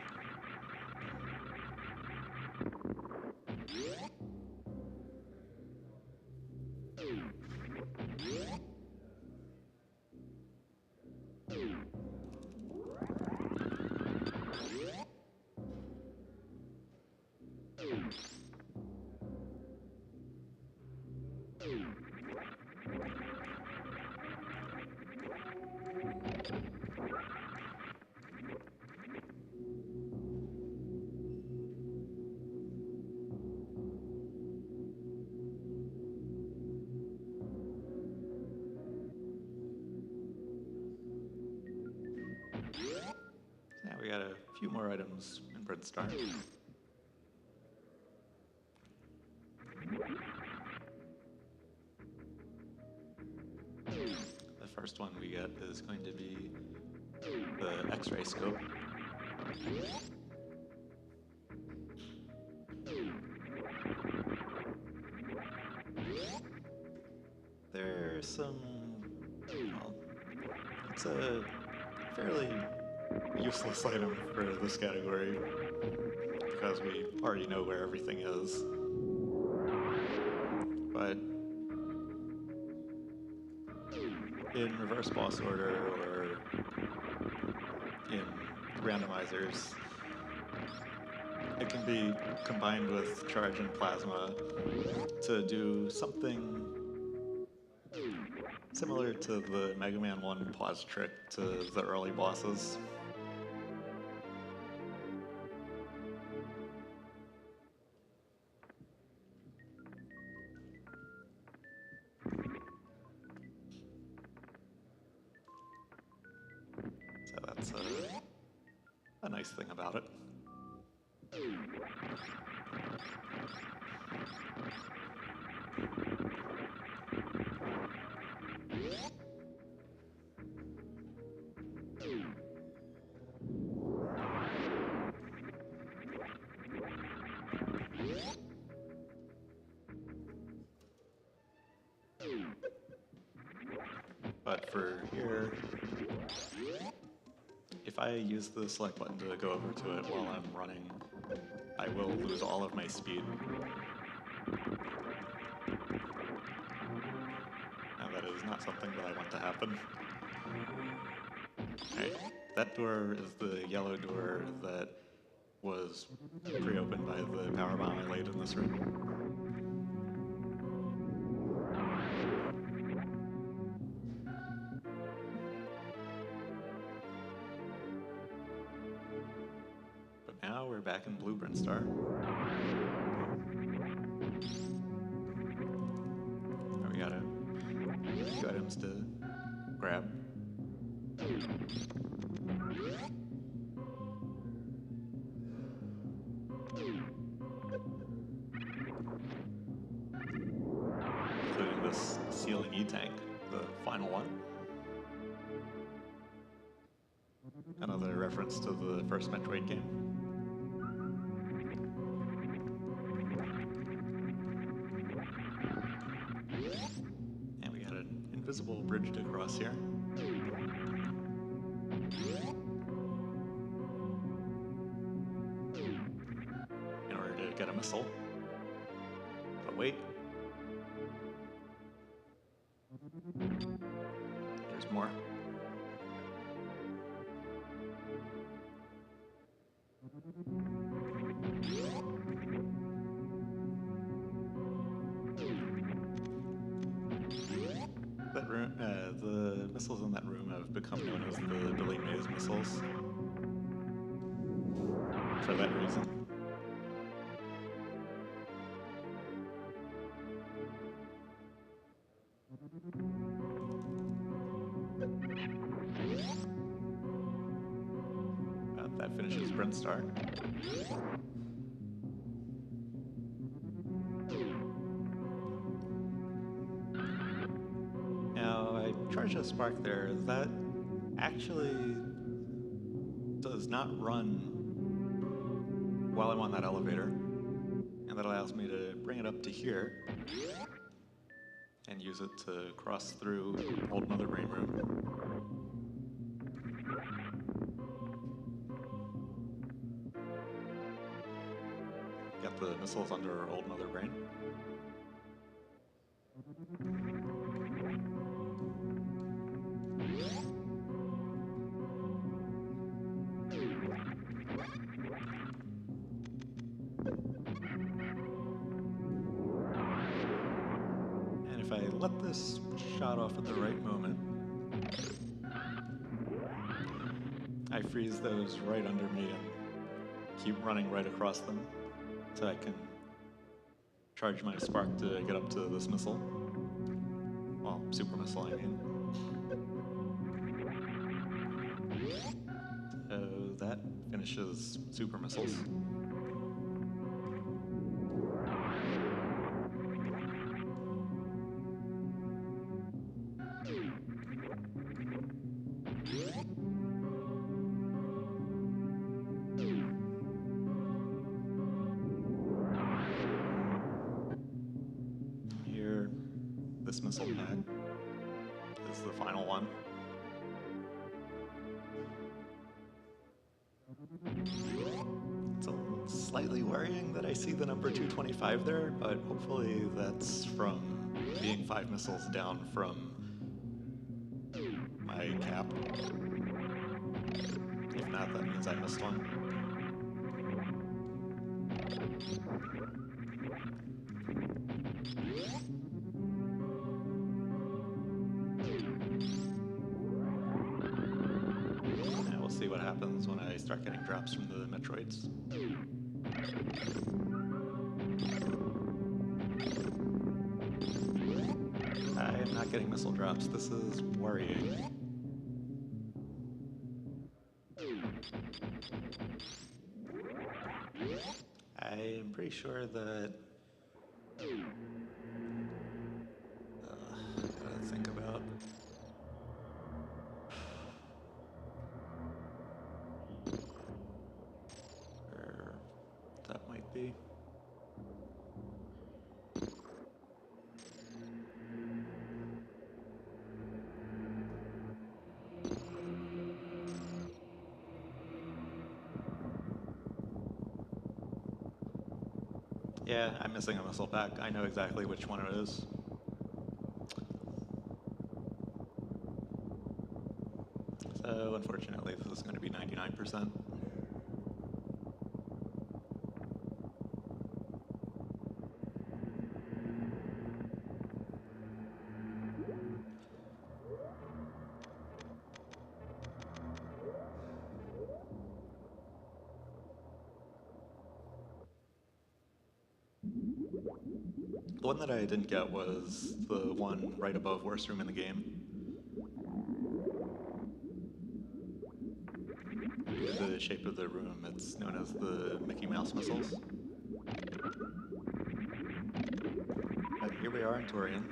Yeah, we got a few more items in Brinstar. The first one we get is going to be the X-ray scope. There's some, well, it's a fairly useless item for this category because we already know where everything is. But in reverse boss order or in randomizers, it can be combined with charge and plasma to do something similar to the Mega Man 1 pause trick to the early bosses. So that's a nice thing about it. But for here, if I use the select button to go over to it while I'm running, I will lose all of my speed. And that is not something that I want to happen. Okay, that door is the yellow door that was pre-opened by the power bomb I laid in this room. Now we're back in Blue Brinstar. We got a few items to grab. Including this Sealing E-Tank, the final one. Another reference to the first Metroid game. Invisible bridge to cross here. In order to get a missile. But wait. There's more. That room, the missiles in that room have become known as the Billy Mays missiles. For that reason. sprint star. Now, I charged a spark there. That actually does not run while I'm on that elevator. And that allows me to bring it up to here and use it to cross through Old Mother Brain Room. Get the missiles under Old Mother Brain. And if I let this shot off at the right moment, I freeze those right under me and keep running right across them so I can charge my spark to get up to this missile. Well, super missile, I mean. So that finishes super missiles. Here, this missile pack is the final one. It's slightly worrying that I see the number 225 there, but hopefully that's from being 5 missiles down from my cap. If not, that means I missed one. And we'll see what happens when I start getting drops from the Metroids. I am not getting missile drops. This is worrying. I am pretty sure that... gotta think about... where that might be. Yeah, I'm missing a missile pack. I know exactly which one it is. So, unfortunately, this is going to be 99%. The one that I didn't get was the one right above worst room in the game. The shape of the room, it's known as the Mickey Mouse missiles. But here we are in Torian.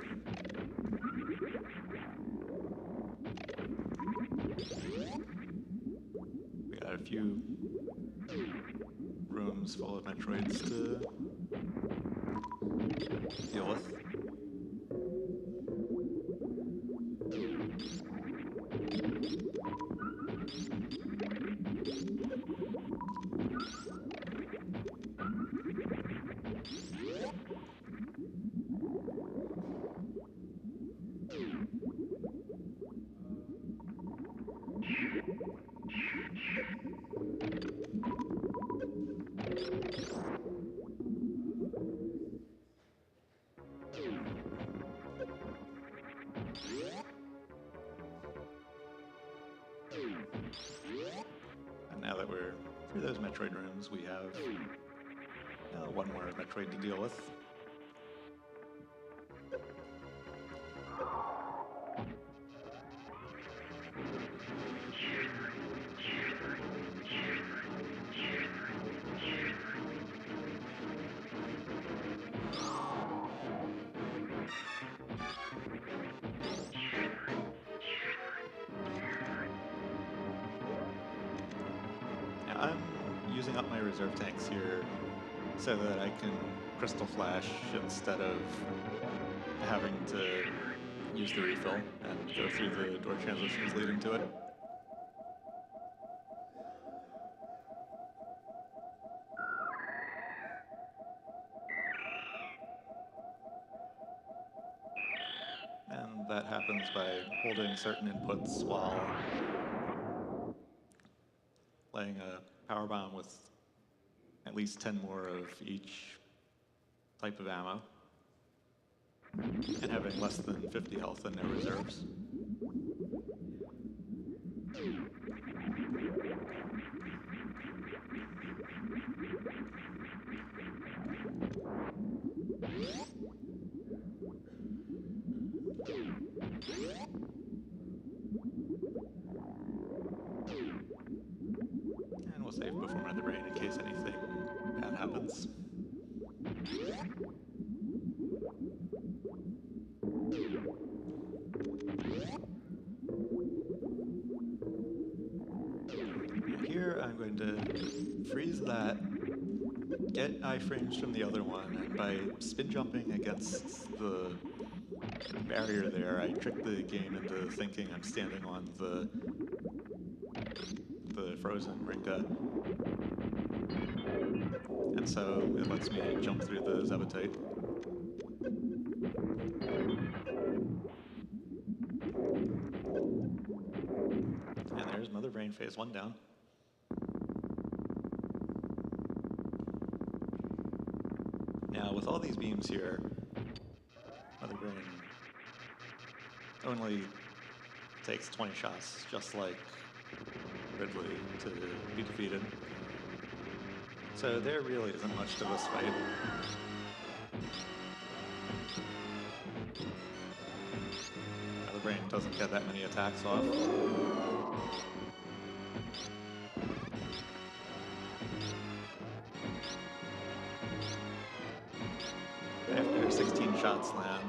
We got a few rooms full of Metroids to deal with. And now that we're through those Metroid rooms, we have one more Metroid to deal with. I'm using up my reserve tanks here so that I can crystal flash instead of having to use the refill and go through the door transitions leading to it. And that happens by holding certain inputs while laying a power bomb with at least 10 more of each type of ammo, and having less than 50 health in their reserves. And we'll save before another brain in case anything bad happens. Here I'm going to freeze that, get iframes from the other one, and by spin jumping against the barrier there, I trick the game into thinking I'm standing on the frozen Ringa. And so it lets me jump through the Zebetite. And there's Mother Brain phase 1 down. Now with all these beams here, Mother Brain only takes 20 shots, just like Ridley, to be defeated. So there really isn't much to this fight. Mother Brain doesn't get that many attacks off. After 16 shots land,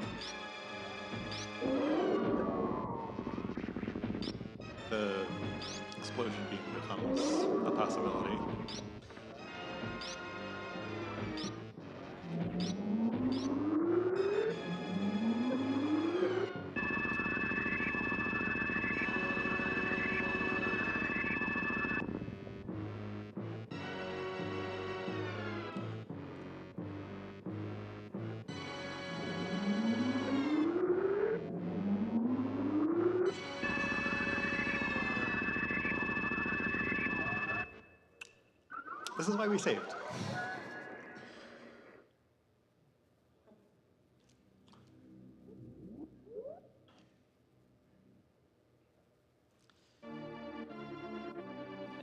the explosion beam becomes a possibility. This is why we saved.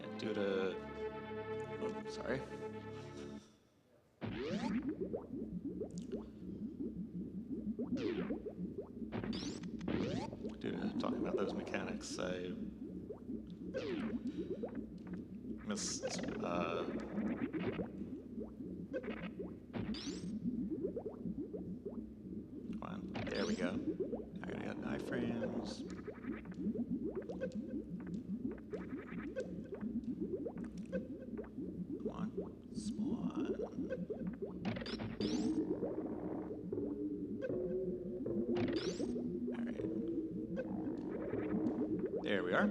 And due to, sorry. Due to talking about those mechanics, I missed, come on, there we go. I gotta get iframes. Come on, spawn. All right. There we are.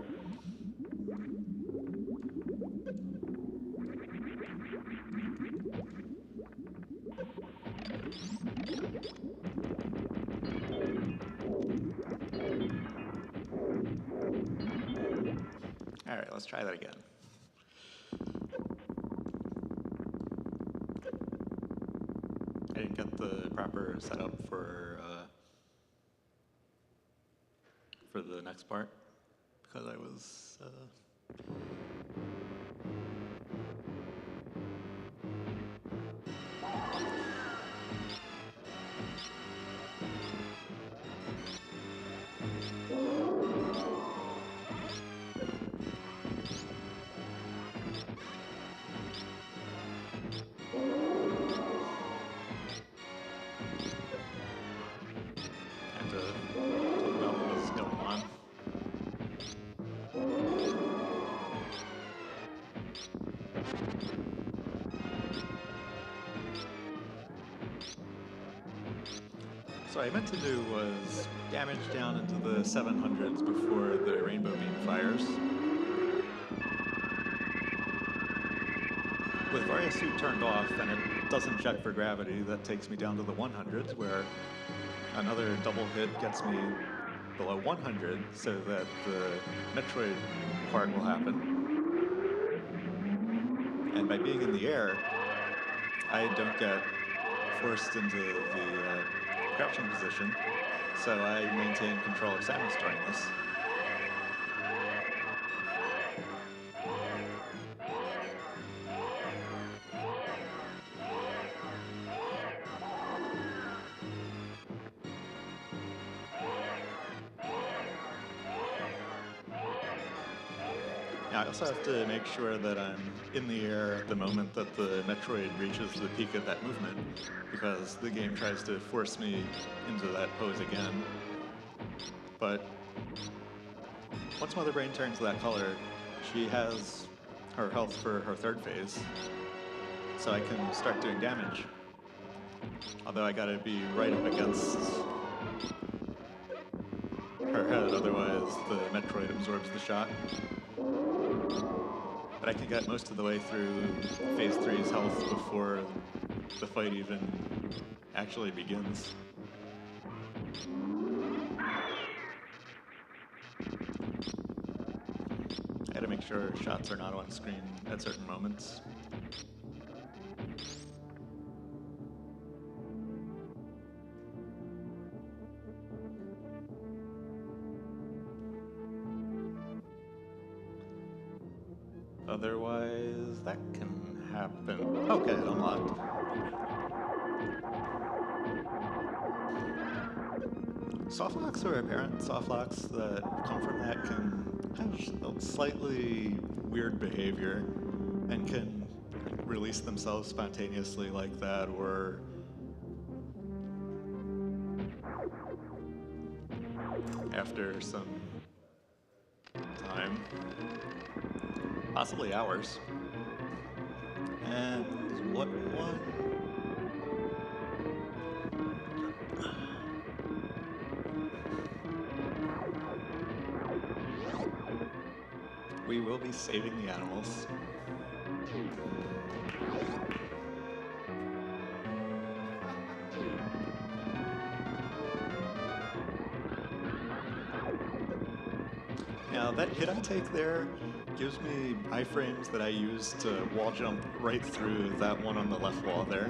All right, let's try that again. I didn't get the proper setup for the next part because I was had to talk about what was going on. So what I meant to do was damage down into the 700s before the rainbow beam fires. With Various Suit turned off and it doesn't check for gravity, that takes me down to the 100s, where another double hit gets me below 100 so that the Metroid part will happen. And by being in the air, I don't get forced into the crouching position, so I maintain control of Samus during this. Now, I also have to make sure that I'm in the air at the moment that the Metroid reaches the peak of that movement, because the game tries to force me into that pose again. But once Mother Brain turns that color, she has her health for her third phase, so I can start doing damage. Although I gotta be right up against her head, otherwise the Metroid absorbs the shot. But I can get most of the way through Phase 3's health before the fight even actually begins. I gotta make sure shots are not on screen at certain moments. Otherwise, that can happen. Okay, unlocked. Softlocks or apparent softlocks that come from that can have a slightly weird behavior and can release themselves spontaneously like that, or after some time. Possibly hours. And what one? We will be saving the animals. Now that hit I take there gives me iframes that I use to wall jump right through that one on the left wall there.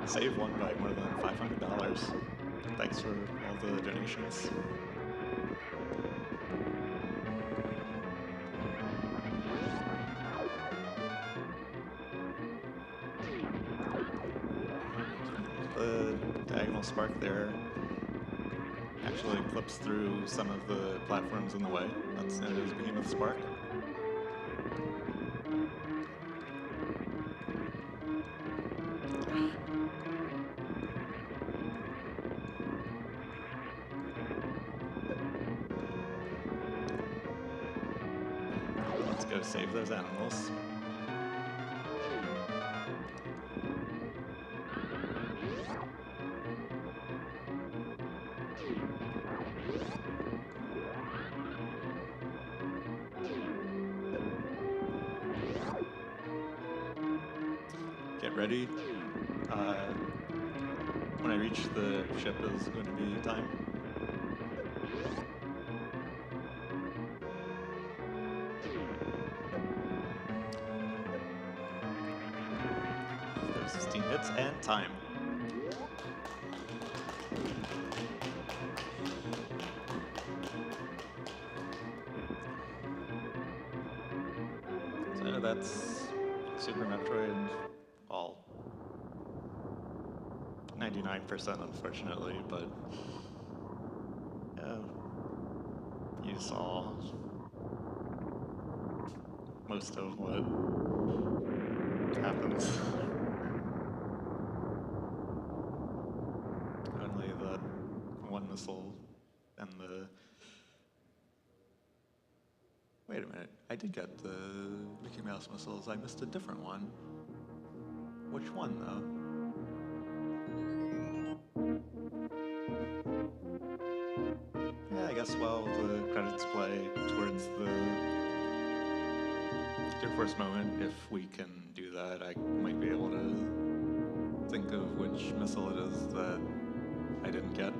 Save one by more than $500. Thanks for all the donations. The diagonal spark there actually clips through some of the platforms in the way. That's known as Behemoth Spark. Let's go save those animals. Get ready. When I reach the ship is going to be time. Those 16 hits and time. So that's Super Metroid all. 99% unfortunately, but yeah, you saw most of what happens. Only that one missile and the... Wait a minute, I did get the Mickey Mouse missiles. I missed a different one. Which one, though? Yeah, I guess while the credits play towards your first moment, if we can do that, I might be able to think of which missile it is that I didn't get.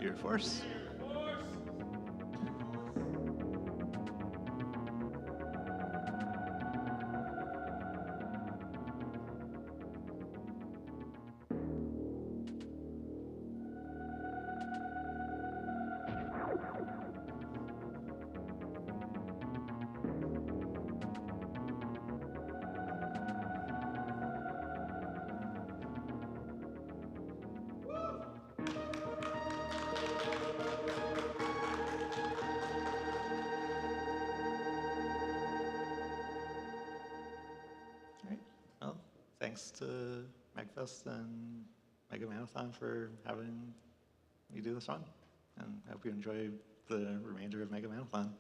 Your force. Well, thanks to MAGFest and Mega Man-athon for having me do this run. And I hope you enjoy the remainder of Mega Man-athon.